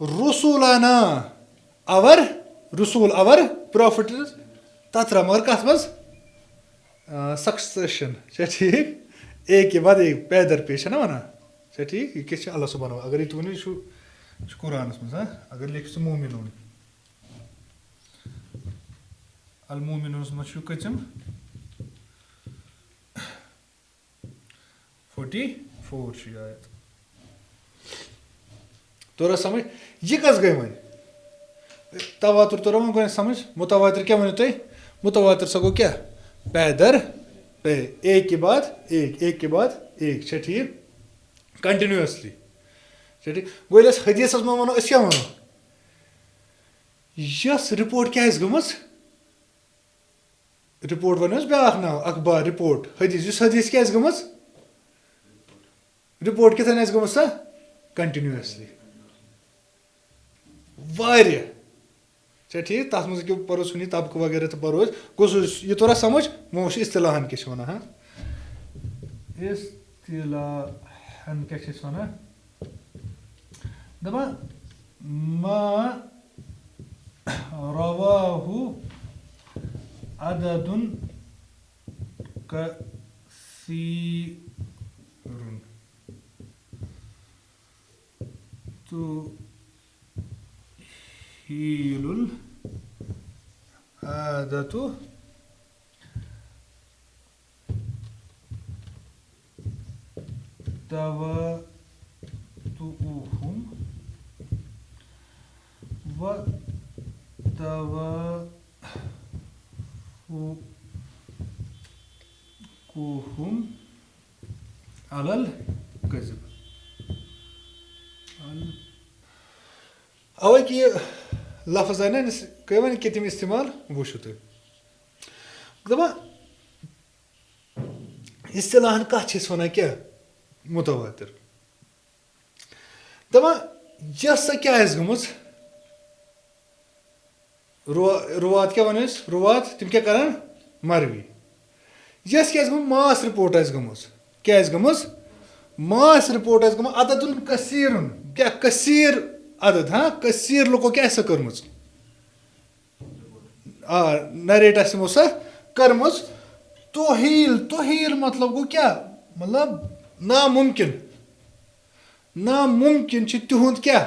रुसुलना अवर रसूल अवर प्रॉफिट तत्रा मगर कथ मज सक्सेशन ठीक एक के बाद एक पैदर पेश है ना वना ठीक ये क्या अल्लाह सुब्हान अगर ये तुम कुरान मज अगर लिख मोमिनून अल मोमिनून मज कचम 44 आयत तोरा समझ ये कस गई वन तवातुर तोरा वन समझ मुतवातिर क्या वन तुम मुतवातिर सगो क्या पैदर पे एक के बाद एक के बाद एक ठीक कंटिन्यूअसली ठीक गो हदीस मो वो क्या वो यस रिपोर्ट क्या गमस रिपोर्ट वन ब्या नाव अखबार रिपोर्ट हदीस हदीस क्या गमस रिपोर्ट कितन गमस सा कंटिन्यूअसली वारिया ठीक तथ मज परो सुनी तबक वगैरह तो परो गो ये तोरा समझ वो इस्तिलाहन क्या वन इस्तिलाहन क्या वन दपा मा रवाहु अददुन कसीरुन तो हीलुल आदतु तवतुहुम व तवफुकुहुम अलल कज़ब अवे कि लफ्ज है ना कह वन कि तम इस्तेमाल वो तुम दपा इस्तिलाहन कत वन क्या मुतवातिर दपा यस क्या गमज रुवात क्या वन रुवात तम क्या कर मरवी यस क्या मास रिपोर्ट गमज क्या गमज मास रिपोर्ट गम अददुन कसीरुन क्या कसीर अदद हाँ कसीर लोगों क्या कर्म नरेट सा कर्म तोहील तोहील मतलब गो क्या मतलब नामुमकिन नामुमकिन तिहुंद क्या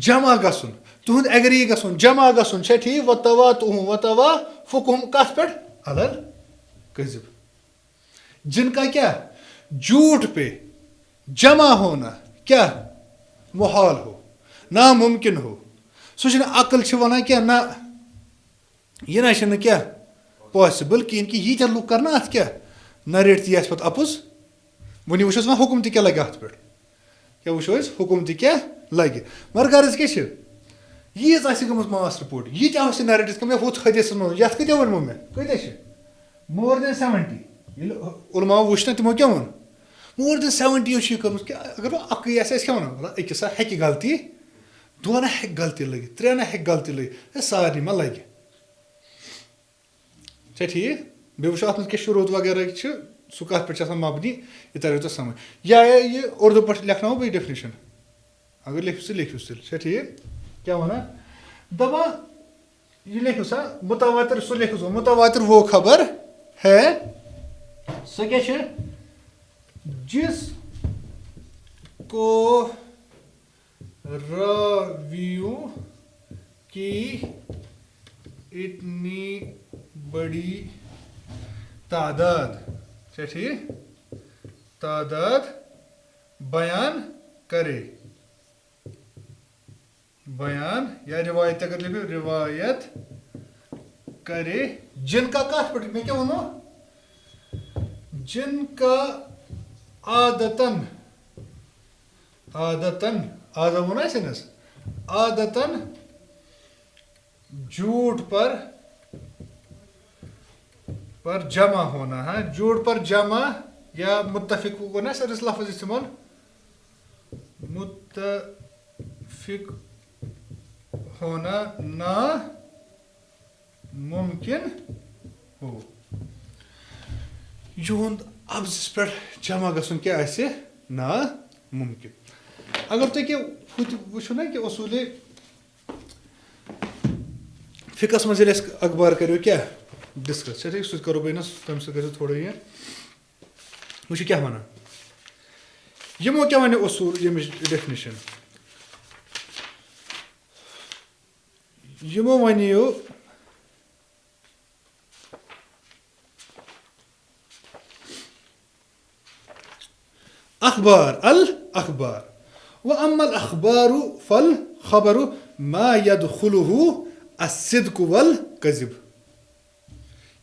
जमा गसन तुहद एग्री गसन जमा गसन ठीक वतवा तुहम वतवा फुकुम कथ पे अलल कज़िब जिनका क्या झूठ पे जमा होना क्या मुहाल हो नामुमकिन हो सो अकल वन क्या ना यह ना क्या पॉसिबल कहें कि यीत लुक कर अत क्या नरेट ती पे अपुज वन वो वो हुकुम क्या लगे अत पे क्या वो हुकुम क्या लगे मगर गर्ज क्या यीज गमत मास रिपोर्ट यीत नरेट मे हुत हदीस ये कत वो मे कत मोर देन 70 उलमा वो तमो क्या वो मोर देन 70 कर्म क्या अगर अक क्या वन अकिस हे गलती दोन हे गलती लगे त्रेन हे गलती लगे सारे मा लगे ठीक बे वो अत क्या शुरूत वगैरह सह कत पे मबनी ये तरह तो समझ या ये उर्दू पे लिखना बे डेफिनेशन अगर लिखियो ठीक क्या वन दपा ये लिखो सा मुतवातिर सो लिखो मुतवातिर वो खबर है सो क्या जिस को रावियों की इतनी बड़ी तादाद ठीक तादाद बयान करे बयान या रिवायत अगर लिखो रिवायत करे जिनका कथ पे मैं क्या वनो जिनका आदतन आदतन आदत वना सेनस आदतन झूठ पर जमा होना है झूठ पर जमा या मुत्तफिक को ना सर इस लफ्ज इस्तेमाल मुत्तफिक होना ना मुमकिन हो युन अब पे जमा गसन क्या ऐसे ना मुमकिन अगर तुम क्या वो ना कि उसूल फिकस मज अखबार करो क्या डिस्कस ठीक सह करो बह तम सो थोड़ा ये वो क्या वन यमो क्या वन उसूल यम डेफिनेशन यमो वनियो अखबार अल अखबार व अम्मल अखबारु फल खबरु मा यदखुलुहु अस्सिद्कु वल कज़िब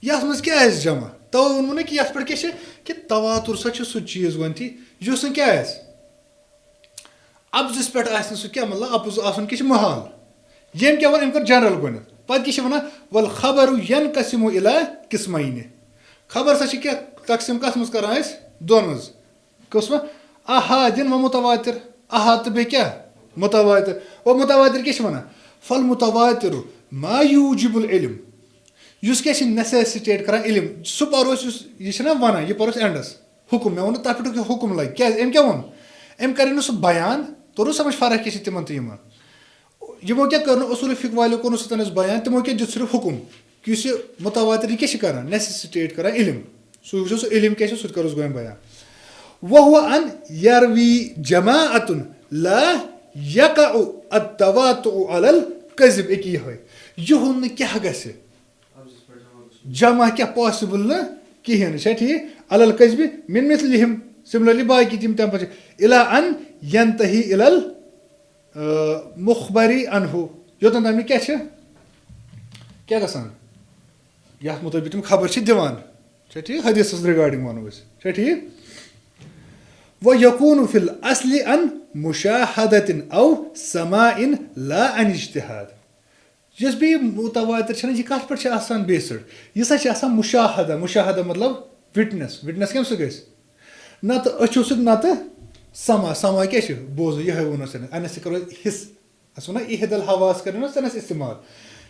यह मज क्या है जमा तो उन्होंने कि यह पे कि तवातुर सा सह चीज वन युस क्या अब जिस पे सह क्या मतलब अपुज आसन कि महाल यम क्या वन कर जनरल गो पे क्या वन वल खबर यन कसिमो इला किस्मैन खबर सा क्या तकसीम कत मज कर दोन मज कस्म अहादिन व मुतवातिर अहाद तो बे क्या मुतवातिर व मुतवातिर क्या वन फल मुतवातिर मा यूजिबुल इल्म युस क्या नेसेसिटेट कर इल्म सह परोस यह वन यह परोस एंडस हुकुम मे वो तथ पे हुकुम लगे क्या अम क्या वो अम कर सह बयान तोर समझ फर्क क्या तिमन तो यमो क्या कर उसूल फिक वालों को सतन बयान तिमो क्या दित सिर्फ हुकुम कि मुतवातिर क्या कर नेसेसिटेट कर इल्म सह इल्म क्या सह करोस गो बयान वह अन यरवी जमाअतुन ला यकउ अत्तवातु अलल कज़िब एक यह क्या गसे जमा क्या पॉसिबल न कहें ठीक अलल कज़िब मिन मिथलिहिम सिमिलरली बाकी तम तम इला अन यंतही इलल मुखबरी अनहु योतन तम क्या गसान यथ मुताबिक तम खबर दिवान ठीक हदीस रिगार्डिंग वनो ठीक व यकून फिल असली अन मुशाहदतिन औ समाइन ला अन इज्तिहाद यस भी मुतवातिर यह कत पे आसान बेस्ड यह सा मुशाहदा मुशाहदा मतलब विटनेस विटनेस कम सह न तो अच्छो सह न तो समा समा क्या बोज यह वो अन करो हिस वो इहदल हवास कर सनस इस्तेमाल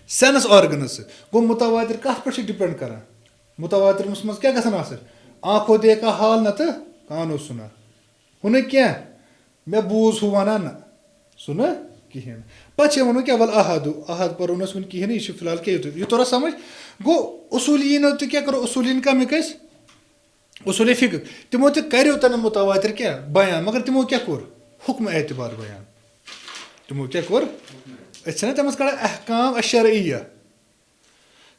सेंस ऑर्गनस गो मुतवातिर कत पे डिपेंड कर मुतवातिर मज क्या गसान आंखों देखा हाल न तो कानो सुना हुन क्या मे बूज हु वन न सुन कहें पे वो क्या वल अहद अहद पर वन कहें यह फिलहाल क्या यह तोरा समझ गो उसूलियन तो क्या करो उसूलियन कमिक उसूल फिक तमो तो करो तन मुतवातिर क्या बयान मगर तमो क्या कोर हुक्म एतबार बयान तमो क्या कोर तम कड़ा अहकाम अशरइया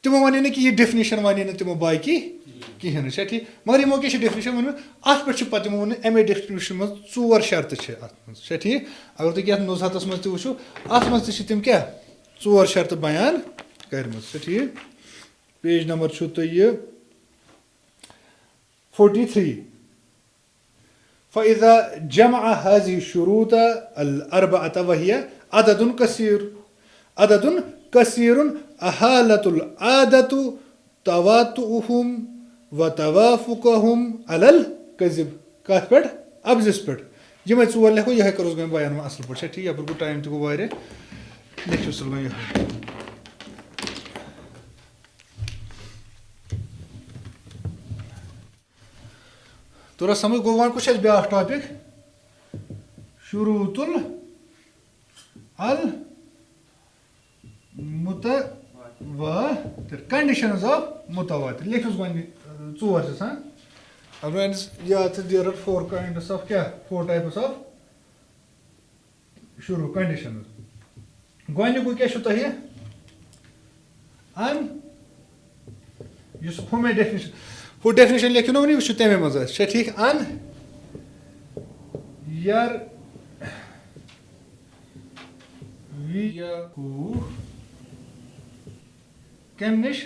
तमो वन कि यह डेफिनेशन वन तमो बाकी कहें ठीक मगर यमो क्या डेफिनेशन वो अत पे पे वो अमे डेफिनेशन मज 4 शर्त ठीक अगर तुम क्या नुज़हतस मज वो अत मज तम क्या 4 शर्त बयान कर ठीक पेज नंबर तो यह 43 फ़इज़ा जमअ हाज़िहि शुरूत अल अर्बअत वहिय अददुन कसीरुन अहालतुल आदतु तवातुहुम व तवाफुकुहुम अलल कज़िब कत पे अब जिस पे यम 4 लिखो यह करो बयान असल पे ठीक यप गो टाइम तो गो लिखो सल गो यह तोरा समझ गो वन कुछ ब्या टॉपिक शुरूतुल अल मुतवातिर कंडीशंस ऑफ मुतवातिर लिखो गो 4 अब याद देयर आर 4 काइंड्स ऑफ क्या 4 टाइप्स ऑफ शुरू कंडीशन गो क्या तह अन हुमे डेफिनेशन हु डेफिनेशन लिखो ना वो तमे मज ठीक अन यार कम नश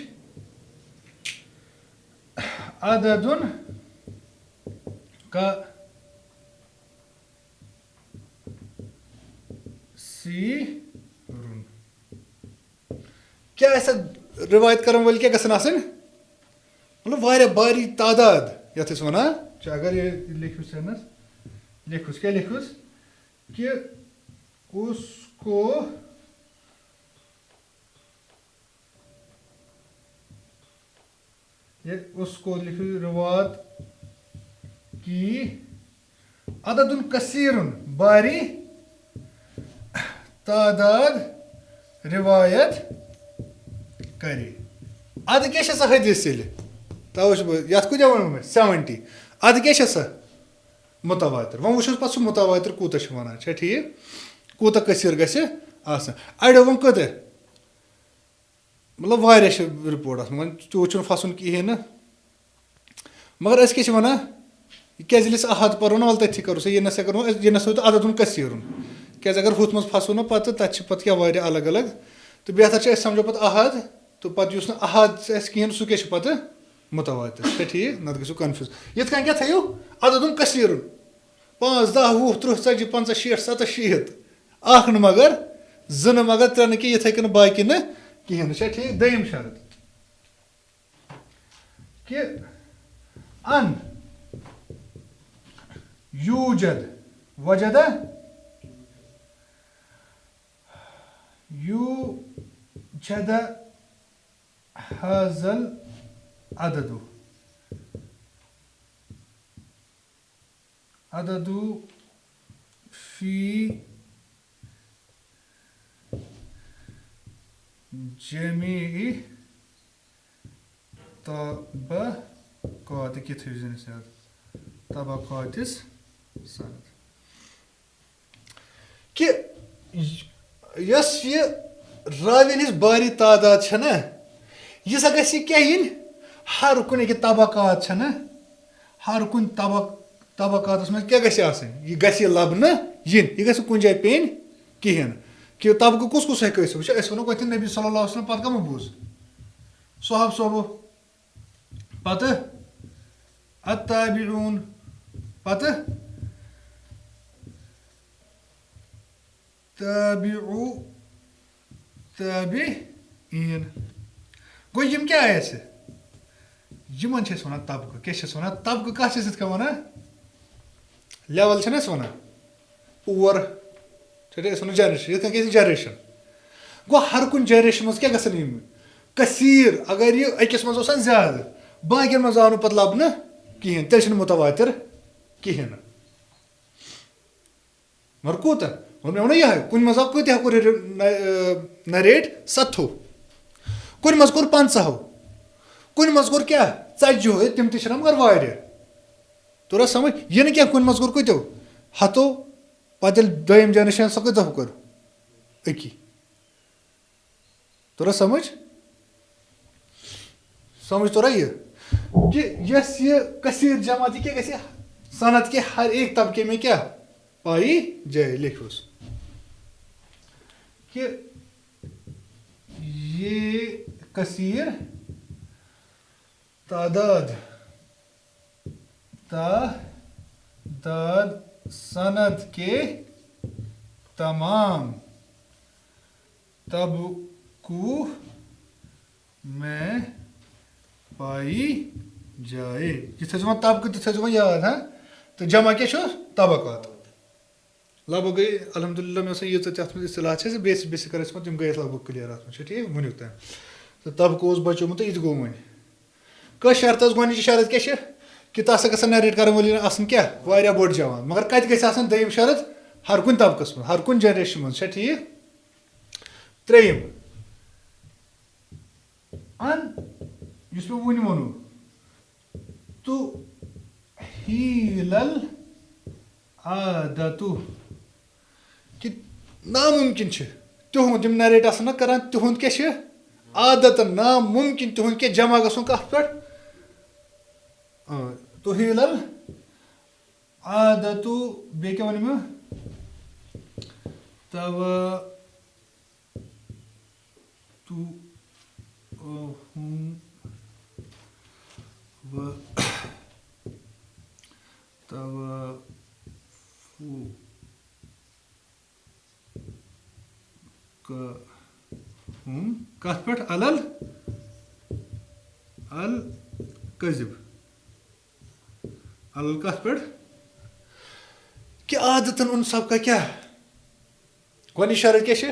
अददुन का सीरुन क्या ऐसा रिवायत करने वाले क्या गसन आसन मतलब वारिया बारी तादाद यथ वना अगर ये लिखुस लिखुस क्या लिखुस कि उसको ये उसको लिखो रिवायत की अददुन कसीरुन बारी तादाद रिवायत करे अद क्या हदीस तेल तवे यथ कूत वन 70 अद क्या मुतवातिर वो वो पे मुतवातिर कूत वन ठीक कूत कसर गि अड़ो वो कत मतलब वारिया रिपोर्ट वो तूत फसन कहें मगर अस क्या वन क्या अहद पो ना वल तथी करो ये नसा करो ये नसा तो अददुन कसीरुन क्या अगर हुथ मज फसो ना पे तथ क्या अलग अलग तो बेहतर समझो पे अहद तो पे अहद कहें सह क्या पे मुतवातिर ठीक नत गो कन्फ्यूज ये क्या थो अददुन कसीरुन 5 10 20 30 40 50 60 70 शीत अख मगर जन मगर त्रे कि ये कन बाकी न कहें ठीक दम शर्त कि अन यूजद वजद यूजद हाजल अददु अददु फी जमी तबक़ात कि तबक़ातिस सनद कि यस ये राविन हिज बारी तादाद ना यह सा गि क्या हर कुन तबक़ात ना हर कुन तबक़ात मज क्या गि लबन yin यह गि कुन जाए पेन कहें कि तबक़ कुस कुस हेको वो वो कत नबी सल्लल्लाहु अलैहि वसल्लम पे कम बूज सोहब सोबो पत अत्ताबिऊन पत ताबिउ ताबीन गो यम क्या आए यमन वन तबक़ क्या वन तबक़ कत क्या वन लेवल वन ओर वन जनरेशन ये जनरेशन गो हर कुन जनरेशन मज क्या गसन कसीर अगर यह अकिस मज ज्यादा बाकिन मज आव पे लबन कहें तेल मुतवातिर कहें मगर कूत मे वो यह कुन मज आव कत हेको नरेट 70 कुन मज कोर 50 कुन मज कोर क्या 40 तम त मगर वारिया तोरा समझ यह क्या कुन मज कोर कतो 100 पे दम जनरेशन सो कत कर अकी तोरा समझ तोरा यह कि यस ये कसीर जमात क्या गि सनत के हर एक तबके में क्या पाई जाए लिखोस कि ये कसीर तादाद सनद के तमाम तबकों में पाई जाए ये तबक तो याद हाँ तो जमा क्या तबक़ात लगभग गई अल्हम्दुलिल्लाह मे ये तथ इस्तिलाह बेसिक बेसिक कर तम गए लगभग क्लियर अत ठीक वन तान तो तबक बचोमुत ये गो वन कस शर्त गो शर्त क्या कि तस ग नरेट कर वोल क्या बोड़ जवान मगर कत गम शर्त हर कुन तबकस मज हर कुन जनरेशन मज ठीक त्रेम अन इस पे वन वनो तो हीलल आदतु कि नामुमकिन तुहद नरेट ना करान तुहद क्या आदत नामुमकिन तुहद क्या जमा गसन कत पे तो हीलल आदतु बे क्या वन तव तु कथ पे अलल अल कजिब अलल कथ पे कि आदतन उन सब का क्या गई शरत क्या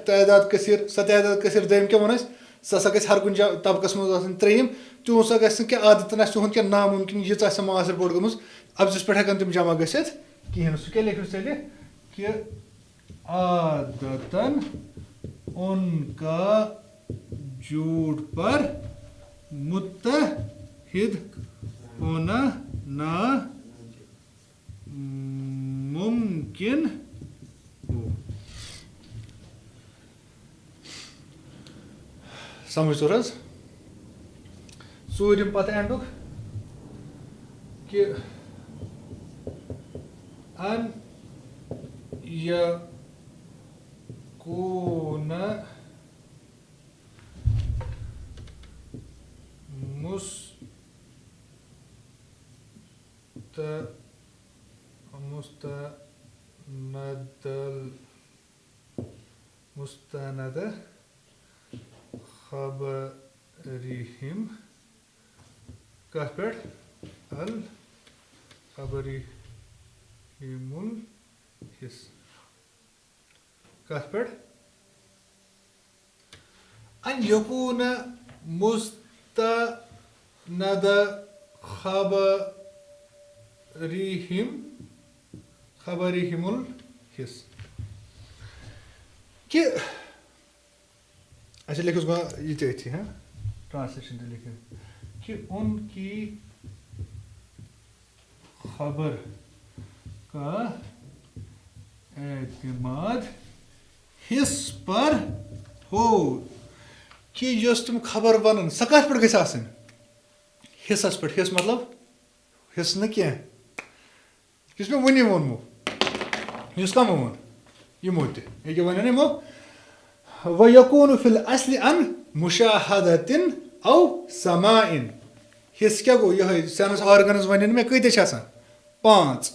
तादाद कसर सह तादाद कसर दम क्या वन सह ग हर कुछ तबकस मज त्रेम तुम सा ग आदतन तुंद क्या नामुमकिन यीच मास रिपोर्ट गई अफजस पे हेकन तम जमा गसित कहें सह क्या लिखो तेल कि आदतन उनका झूठ पर मुत्तहिद होना ना मुमकिन हो। समझ तो रज सूर्यम पता एंडुक कि अन यकून मुस्तनद खबरिहिम कथ पे अल खबरिहिमुल हिस कथ पे अन यकून मुस्तनद खबरिहिमुल हिस कि अच्छा लिखो ये थी हाँ ट्रांसलेशन लिखे कि उनकी खबर का एतमाद हिस पर हो कि यस तुम खबर वन सह कथ पे गई हिस्सस पे हिस मतलब हिस न क्या मे वनी वोनमो इस कम वो यमो ते वन यमो वयकून फिल असली अन मुशाहदतिन औ समाइन हिस क्या गो यह सेंस ऑर्गन्स वन मे कत 5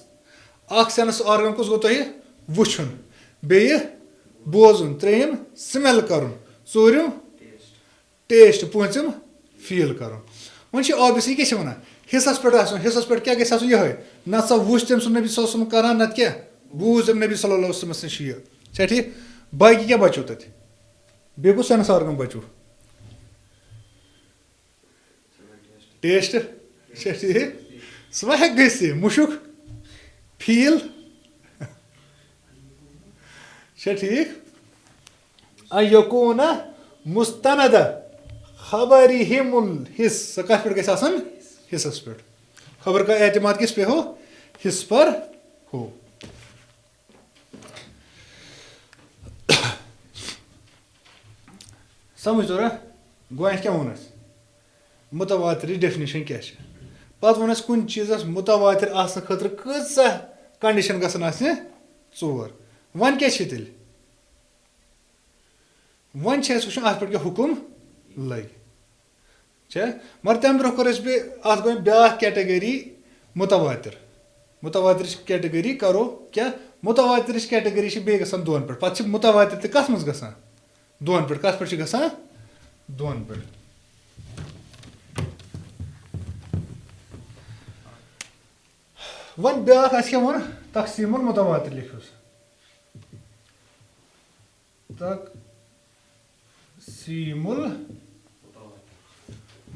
अख सेंस ऑर्गन कुछ गो तुह वुछुन बेय बोजुन त्रेयम स्मेल करुन चूरम टेस्ट पूंचम फील करुन वन ऑब्वियसली क्या वन हिस्सस पे हिस्सस पे क्या गई यह न सा वुच तम सुन नबी सल्लल्लाहु कर नत क्या बूझ तम नबी सल्लल्लाहु अलैहि वसल्लम नश यह ठीक बाकी क्या बचो तथ बे कुछ सेंस ऑर्गन बचो टेस्ट ठीक सह मा हेक गई मुशुक फील ठीक अयकून मुस्तनद खबरिहिमुल हिस सह कथ पे गई हिस्सस पे खबर का एतमाद किस पे हो हिस पर हो। समझ तो गो क्या वोन मुतवातिर डेफिनेशन क्या पत वोन कुन चीज़ मुतवातिर खतर कह कंडीशन गसन चोर वन क्या तेल वन वुन अत पे क्या हुकुम लग मगर तम ब्रो कर अत गो ब्या कैटेगरी मुतवातिर कैटेगरी करो क्या मुतवातिर कैटेगरी बे गसान दोन पे पत मुतवातिर ते कथ मज गसान दोन पे कथ पे गसान दोन पे वन ब्या क्या वो तकसीमुल मुतवातिर लिखोस तकसीमुल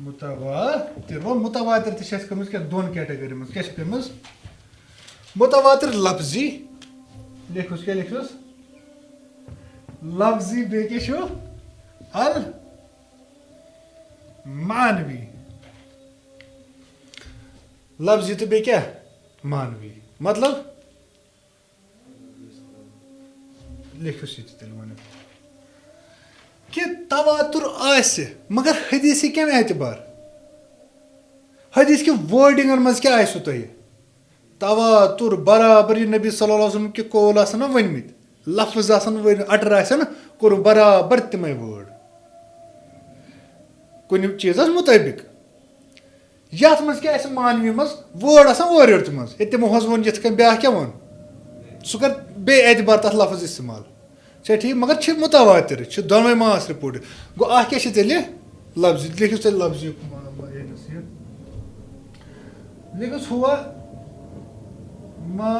मुतवातिर वो मुतवातिर क्या दोन कैटेगरी मज क्या मुतवातिर लफ्जी लिखोस क्या लिखोस लफ्जी बे क्या अल मानवी लफ्जी तो बे क्या मानवी मतलब लिखोस तेल वन कि तवातुर मगर हदीस कम एतबार हदीस के वर्डिंगन मज क्या तुह तवातुर बराबर नबी सल्लल्लाहु अलैहि वसल्लम के कौल आसन वनमित लफ्ज अटर आसन कोर बराबर तमें वर्ड कुन चीज़ मुताबिक यथ मज क्या मानवी मज वर्ड आसान और योर मज ये तमो वो ये ब्या क्या वो सह कर बे एतबार तथ लफ्ज इस्तेमाल ठीक मगर मुतवातिर दोनों मास रिपोर्ट गो क्या तेल लफ्ज लिखिस तेल लफ्ज लिखिस हुआ मा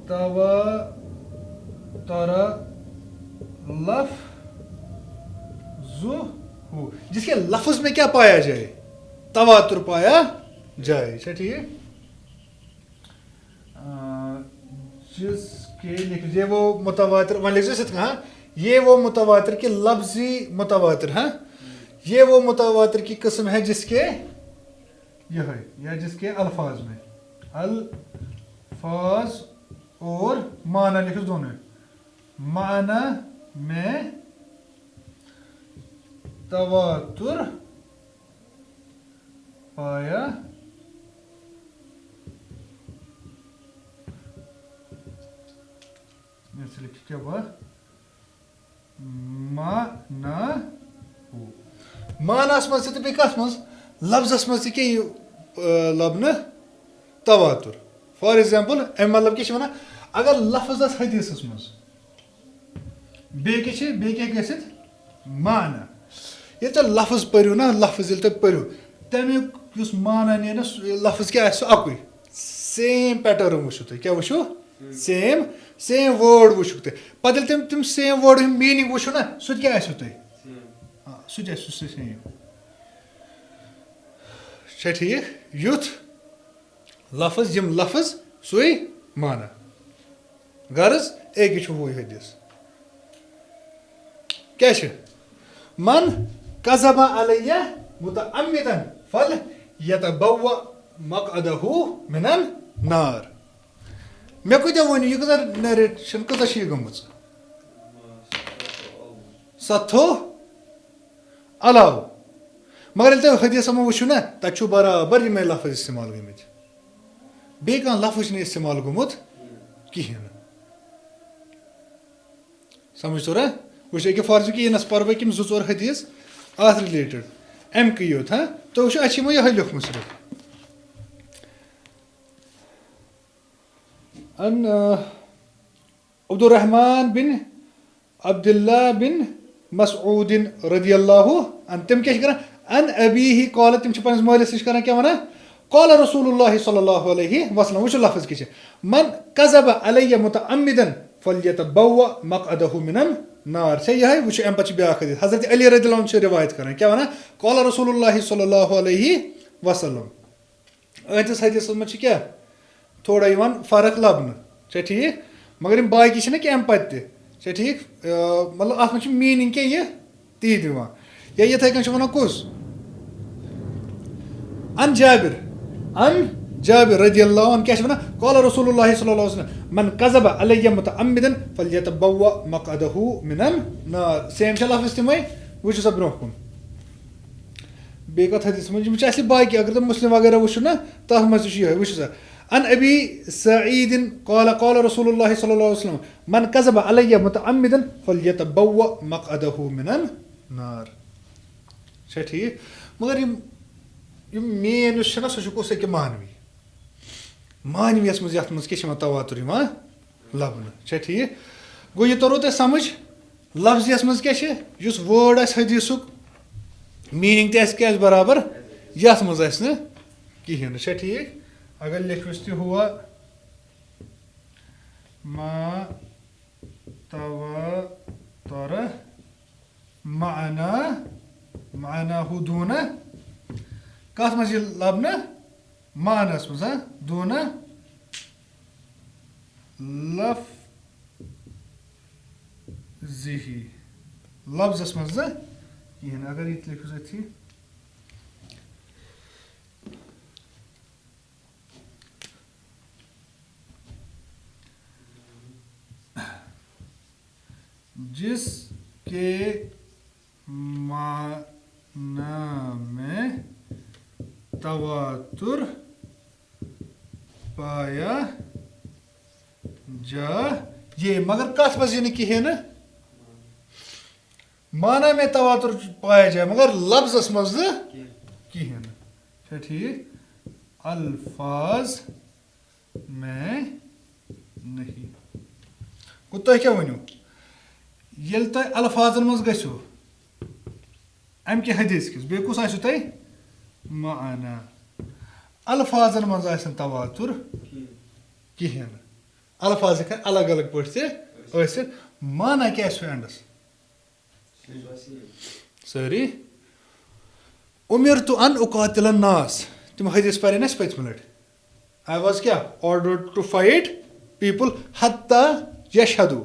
तवा तरा लफ्ज़ु हु जिसके लफ्ज में क्या पाया जाए तवातुर पाया जाए ठीक जिसके लिख ये वो मुतवातिर वन लिख कहा ये वो मुतवातिर की लफ्जी मुतवातिर हाँ ये वो मुतवातिर की किस्म है जिसके यह या जिसके अल्फाज में अल्फाज और माना लिखो दोनों माना में तवातुर पाया लिखिए क्या हुआ माना मानस मज तो कत मज लफ्जस मज क्या लबन तवातुर फॉर एग्जाम्पल अम मतलब क्या वन अगर लफ्जस हदीस मज बे गसित माना ये तो लफ्ज पढ़ो ना लफ्ज ये पढ़ो तमिक माना नी ना लफ्ज क्या अकु सेम पैटर्न वो तुम क्या वो सेम सेम वर्ड वो पे तुम सेम वर्ड मीनिंग वो ना सह क्या तुम सह सेम ठीक युथ लफ्ज यम लफ्ज सुई माना गर्ज एक वो हदीस क्या मन कज़ब अलैय मुतअम्मिदन फल यतबव्वा मक़अदहु मिनन नार मे कूत वन यह कूत नरेशन कूत गम सत्थो अलाव मगर ये हदीस वो ना तक बराबर ये लफ्ज इस्तेमाल गमित बे लफ्ज ने इस्तेमाल गोमुत कहें समझ तो रहा वो फर्ज कि नस पर्व कि 2-4 हदीस अत रिलेटेड अमक योत हाँ तो वो यह लिखम सिर्फ अन अब्दुर्रहमान बिन अब्दुल्ला बिन मसऊदिन रदियल्लाहु अन तम क्या कर अन अबीही कॉल तम पस मालिस नश कर क्या वन कॉल रसूलुल्लाह सल्लल्लाहु अलैहि वसल्लम वो लफ्ज क्या मन कज़ब अलैय मुतअम्मिदन फल्यतबव्वा मक़अदहु मिनन नार से यह वो अम पे ब्या हदीस हज़रत अली रज़ियल्लाहु अन्हु रिवायत कर क्या वन कॉल रसूलुल्लाह सल्लल्लाहु अलैहि वसल्लम अहदिस हदीस मज क्या थोड़ा फ़र्क लबन ठीक मगर बाकी ना कि अम पे ठीक मतलब अत मे मीनिंग क्या ये ती दिवान या यथे कन वन कुस अन जाबिर रदियल्लाहु अन्हु क्या वन क़ाल रसूलुल्लाह सल्लल्लाहु अलैहि वसल्लम मन कज़ब अलैय मुतअम्मिदन फल्यतबव्वा मक़अदहु मिनन नार सेम लफ्ज़ तमै वो सा ब्रोह कुन बे कत हदीस मज बाकी अगर तुम मुस्लिम वगैरह वो ना तथ मज वो सा अन अबी सईदिन क़ाल क़ाल रसूलुल्लाह सल्लल्लाहु अलैहि वसल्लम मन कज़ब अलैय मुतअम्मिदन फल्यतबव्वा मक़अदहु मिनन नार ठीक मगर ये मेन ना सह कुस मानवी मानवियस मज ये मज क्या तवातुर लबन ठीक गो यह तरो तुम समझ लफ्जियस मज क्या वर्ड हदीस मीनिंग क्या बराबर ये मज कहें ठीक अगर लिखस तो हुआ मा तवातर माना माना हु दून कत मज लबन मानस मज दून लफ्ज़िही लफ्ज़स मज कहें अगर ये लिखस अथी जिसके माना में तवातुर पाया जा ये मगर कत मज यह कहें माना में तवातुर पाया जाए मगर लफ्जस मज छा ठीक अल्फाज में नहीं गो तुम क्या वनो ये तुम अल्फाजन मज गो अम कि हदीस किस बे कुस आसो तुम माना अल्फाजन मज आसन तवातुर कहें अल्फाज हेकन अलग अलग पे माना क्या एंडस सरी उमिर तो अन उकातिल नास तुम हदीस पर ना पत्म लट आई वाज क्या ऑर्डर्ड टू फाइट पीपल हत्ता यशहदू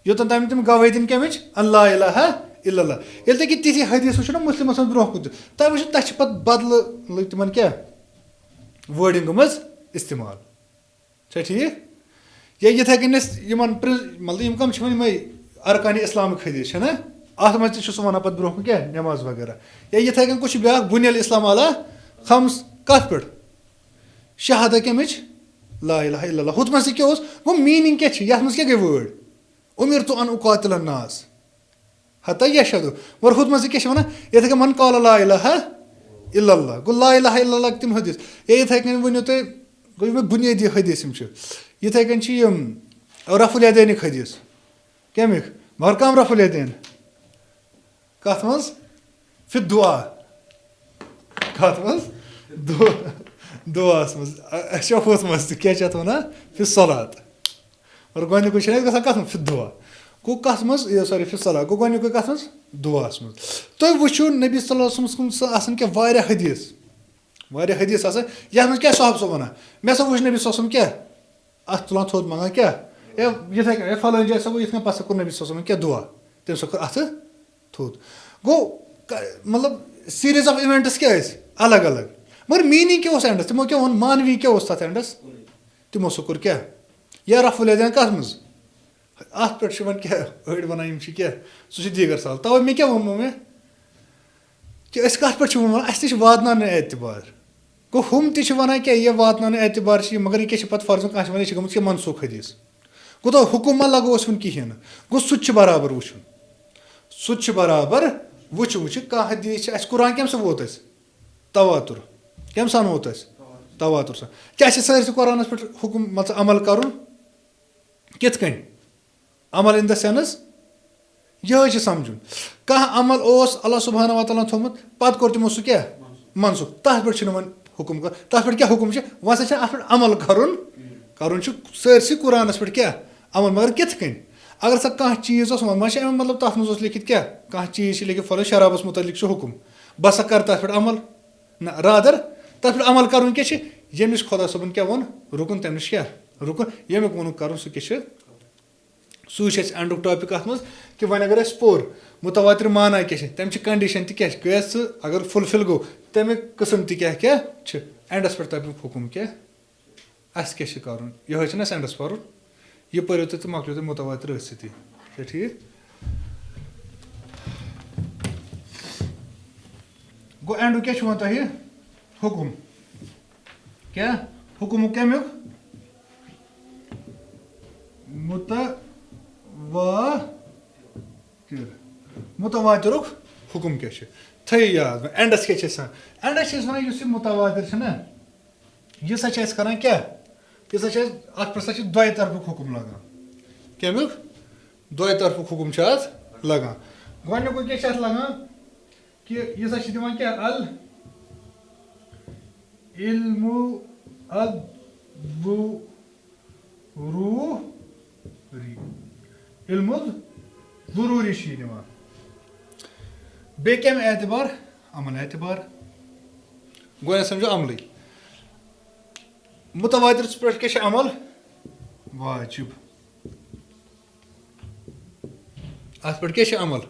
योतन तम तुम गवाही दिन कमिच अल्लाह इलाहा इल्लल्लाह ये कि तिथि हदीस वो मुस्लिम ब्रोह कुन तुम वो तथ पे बदल तिमन क्या वर्डिंग मज इस्तेमाल छा ठीक या यथे कन मतलब यम कम यमे अरकान इस्लाम हदीस है ना अत मज सह वन पे ब्रोह क्या नमाज वगैरह या यथे कन कुछ ब्या बुनियल इस्लाम अला खम्स कत पे शहादा कमिच ला इलाहा इल्लल्लाह हुत मज क्या गो मीनिंग क्या ये मज क्या गई वर्ड उमिर तो अन उकातिल नास हता यशहदू और हुत मज क्या वन ये मन काल ला इलाहा इल्लल्लाह गो ला इलाहा इल्लल्लाह तिम हदीस ये कन वो तुम गो बुनियादी हदीस ये कन रफुल यदैन हदीस कमिक मगर कम रफुल यदैन कत मज फिर दुआ कत मज दुआस मज हुत मज क्या वन फिर सलात और गोनुक ग कत फिर दुआ गो कत मज सॉरी फिर सलात गो गोनुक कत मज दुआस मज तुम वो नबी सल्लल्लाहु अलैहि वसल्लम क्या हदीस ये मज क्या साहब सो वन मे वो नबी वसल्लम क्या अत तुलान थोद मंगान क्या ये फलान जाए गो ये पस कोर नबी वसल्लम क्या दुआ तम सो अत थोद गो मतलब सीरीज ऑफ इवेंट्स क्या अलग अलग मगर मीनिंग क्या एंडस तमो क्या वो मानवी क्या तथ एंडस तमो सो कोर क्या या रफुल यदैन कत मज अत पे क्या अड़ वन क्या सह दीगर सवाल तवे मे क्या वो मे कि कत पे अस वातन एतबार गो हम वन क्या ये वातन एतबार मगर ये क्या फर्ज कह वन यह गई मनसूख हदीस गो तो हुकुम मा लगो वो कहें गो सह बराबर वुन सह बराबर वो कह हदीस कुरान कम सा वोत तवातुर कम सान वोत तवातुर सा क्या सारे कुरान पे हुकुम मतलब अमल कर कित कन अमल इन द सेंस यह समझुन कह अमल अल्लाह सुब्हानहु व तआला थोमुत पत कोर तमो सह क्या मनसूख तथ पे वन हुकुम कर तथ पे क्या हुकुम वन सा अत अमल कर सारे कुरान पे क्या अमल मगर कित कन अगर सा कह चीज वन मतलब तथ मज लिखित क्या कह चीज लिखित फलो शराबस मुतलिक हुकुम बह सा कर तथ पे अमल ना रादर तथ पे अमल कर क्या यमिश खुदा सबन क्या वो रुकन तमिश क्या रुकन यमिक वो कर सह क्या सह एंडुक टॉपिक अत मज कि वन अगर पोर मुतवातिर माना क्या तम कंडीशन क्या गया अगर फुलफिल गो तमिक किस्म क्या एंडस पे तमिक हुकुम क्या अस क्या कर यह एंडस पर यह पो तो मकलो तुम मुतवातिर ठीक गो एंडुक क्या वन तुम हुकुम क्या हुकुम कमुक मुतवातिर हुकुम क्या थो याद एंडस क्या एंडस वन मुतवातिर ना यह सा कर क्या यह सा अत पे दो तरफ हुकुम लगान कमुक दो तरफ हुकुम लगान गोनुक क्या लगान कि यह सा दिवान क्या अल इल्मु इल्मुल ज़रूरी बे कम एतबार अमल एतबार गो समझो अमल मुतवातिर पे क्या अमल वाजिब अत पे क्या अमल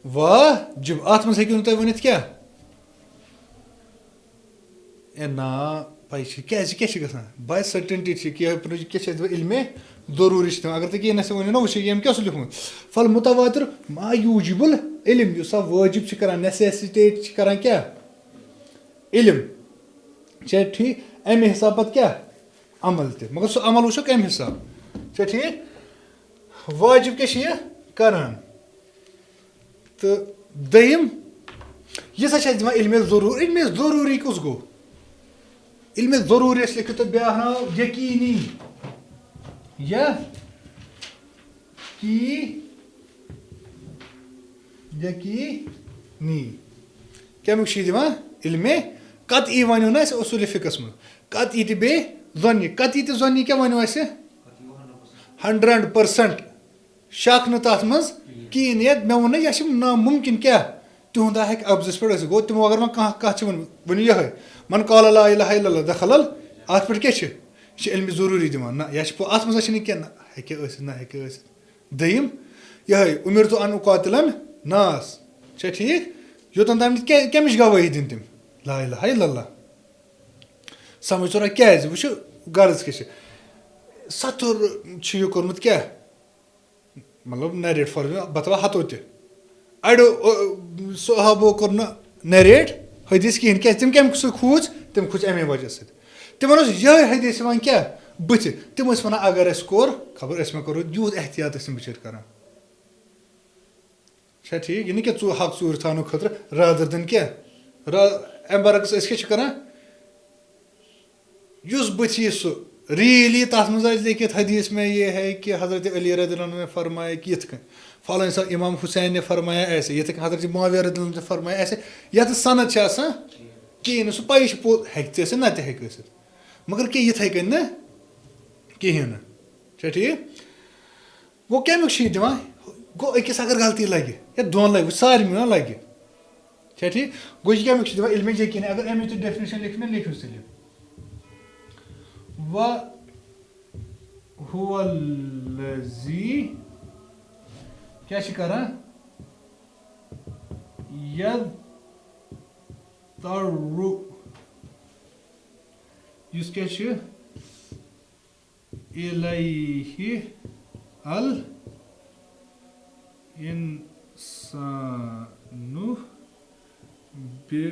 वाजिब अत मज हेकु तुम वन क्या ए ना पाई क्या क्या बाय सर्टेनिटी क्या इल्मे ज़रूरी अगर तुम कह वन ना वो क्या लिखुत फल मुतवातिर मा यूजिबुल इल्म युस वाजिब कर नेसेसिटेट कर क्या इल्म ठीक अमे हिसाब पे क्या अमल मगर सह अमल वो कम हिसाब ठीक वाजिब क्या करान तो दयम यह सा दिवान इल्म ज़रूर इल्म ज़रूरी कुस गो इल्म ज़रूरी लिखियो तो ब्याह नाव यकीनी यकीनी कमुक दिवान इल्म कतई वनो ना उसूल फिकस में कतई तो बे ज़न्नी कतई तो ज़न्नी क्या वनो 100% शक न तथ मज कहें ये मे वो यह नामुमकिन क्या तुंद हे अब्जस पे गो तमो अगर मैं कह वन ये मन काल ला इलाहा इल्लल्लाह दखल अत पे क्या इल्म ज़रूरी दिवान ना यह अत मज क्या ना हे दयिम यह उमिरतु अन उकातिलन नास ठीक योतन तम कमिश गवाही दिन तम ला इलाहा इल्लल्लाह समझ तोरा क्या वो गर्ज क्या सतुर यह कोर्मुत क्या मतलब नरेट फॉर बतवा हतो अड़ो सहाबो कोर नरेट हदीस कहें क्या तम कम खूज तम खूज अमे वजह सत तिमन यह हदीस क्या बुथ तम वन अगर कोर खबर मे करो यूत एहतियात बिचार कर ठीक यह क्या हक चूर थानो खतर रादर दिन क्या अम बरक्स क्या बुथ यह सह रियली तथ मज लिखित हदीस में ये है कि हज़रत अली रज़ियल्लाहु अन्हु ने फरमाया कि यथ फलां सा इमाम हुसैन ने फरमाया ऐसे यथ हज़रत मुआविया रज़ियल्लाहु अन्हु ने फरमाया ऐसे यथ सनद कहें सह पी हे ना हे मगर क्या यथ कन ना कहें ना ठीक गो कमुक दिवान गो अकिस अगर गलती लगे या दोन लगे सारे ना लगे ठीक गो यह कमुक दिवान इल्म यकीन अगर अमे तो डेफिनेशन लिखना लिखो सलिम व हुवल्लज़ी क्या करा यज़्तरु युस क्या इलैहि अल इंसानु बि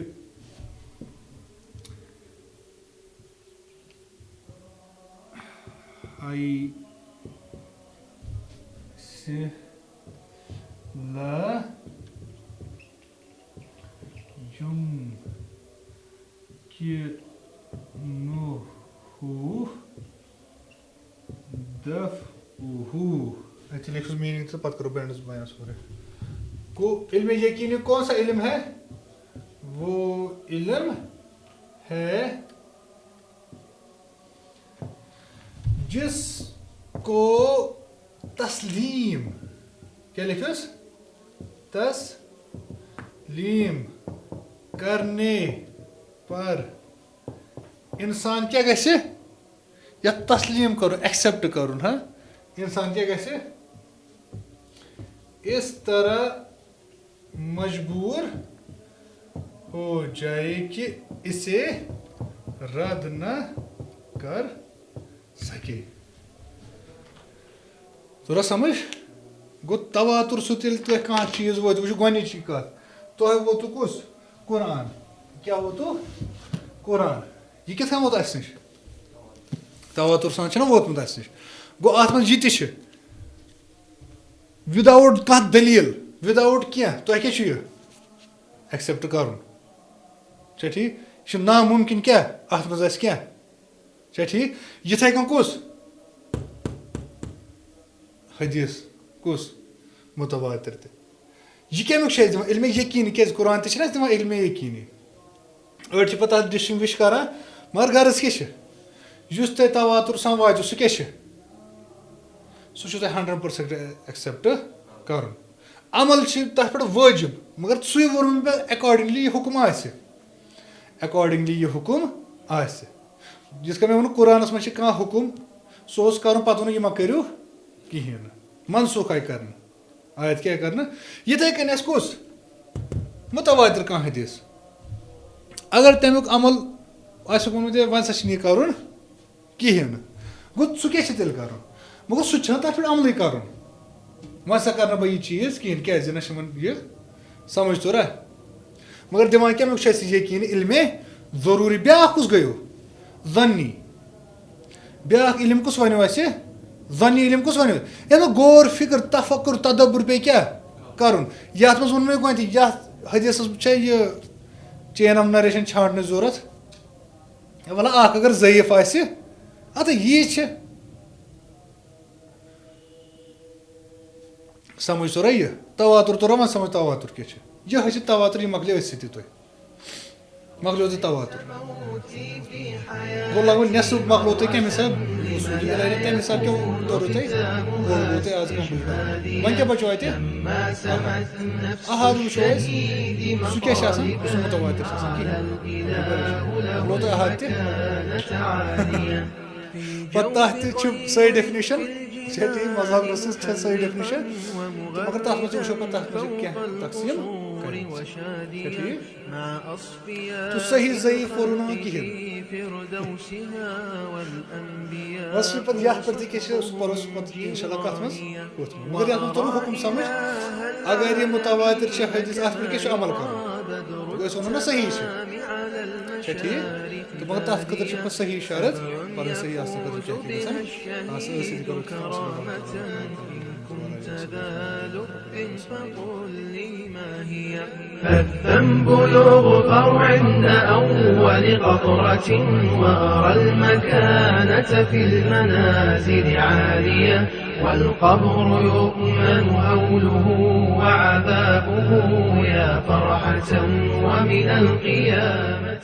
ला युमकिनुहु दफ़उहु अच्छा लिखो मीनिंग तो पता करो बैंड्स बयान सूरे को इल्म यकीनी कौन सा इल्म है वो इल्म है जिसको तस्लीम क्या लिखोस तस्लीम करने पर इंसान क्या कैसे या तस्लीम करो एक्सेप्ट करो हाँ इंसान क्या कैसे इस तरह मजबूर हो जाए कि इसे रद्द न कर सके तोरा समझ गो तवातुर सह तेल कह चीज वो गोची कत तुह वोतु कुस कुरान क्या वोतु कुरान यह कित वोत अस नश तवातुर सान वोतमुत अस नश गो अत मज यह विदाउट कह दलील विदाउट क्या तुह क्या एक्सेप्ट कर ठीक यह नामुमकिन क्या अत मज क्या ठीक यथे कन कुस हदीस कुस मुतवातिर ते यह कमुक दिवान इल्म यकीनी क्या कुरान ते दिवान इल्म यकीनी अड़ पता डिस्टिंग्विश करा मगर गर्ज क्या तुम तवातुर सान वात सह क्या सह 100% एक्सेप्ट कर अमल तथ पे वाजिब मगर सु वो अकॉर्डिंगली यह हुक्म यह हुक्म जिस मे वो कुरानस मज कह हुक्म सह कर पे वो यह करो कहें मनसूख आय कर आयत क्या कर ये कन कुस मुतवातिर कह हदीस अगर तमुक अमल वोनमुत वन सा कर कहें गो सह क्या तेल कर मगर सह तथ पे अमल कर वन सा कर बह यह चीज कहें क्या यह समझ तोरा मगर दिवान कमुक यकीन इल्म ज़रूरी ब्या कुस गयो ज़न्नी ब्या इल्म कुस वनो ज़न्नी इल्म कुस वनो ये गौर फिक्र तफक्कुर तदब्बुर पे क्या कर ये मज वो मे गो हदीस ये चेन ऑफ नरेशन छांटने जरूरत वाला अगर ज़ईफ आसि अत यह समझ तोरा यह तवातुर तोरा वन समझ तवातुर क्या यह तवातुर यह मकले तुम मकलो तवातुर गो लगभग नेसफ मकलो तम हिसाब तम हिसाब क्या तोर तुम आज कम्प्लीट वन क्या बचो अत अहाद वो सह क्या मुतवातिर मकलो तो अहाद पे सही डेफिनेशन मजहब रस सही डेफिनेशन मगर तथ मे वो क्या तकसीम तो सही ज़ईफ वो कहें बस पे इंशाल्लाह कत मगर ये तो हुक्म समझ अगर ये मुतवातिर हदीस अत पे अमल कर वो ना सही ठीक तो मगर तथ खतर सही शरत पर सही فالذنب يغفر عند أول قطرة وأرى المكانة في المنازل عالية والقبر يؤمن هوله وعذابه يا فرحة ومن القيامة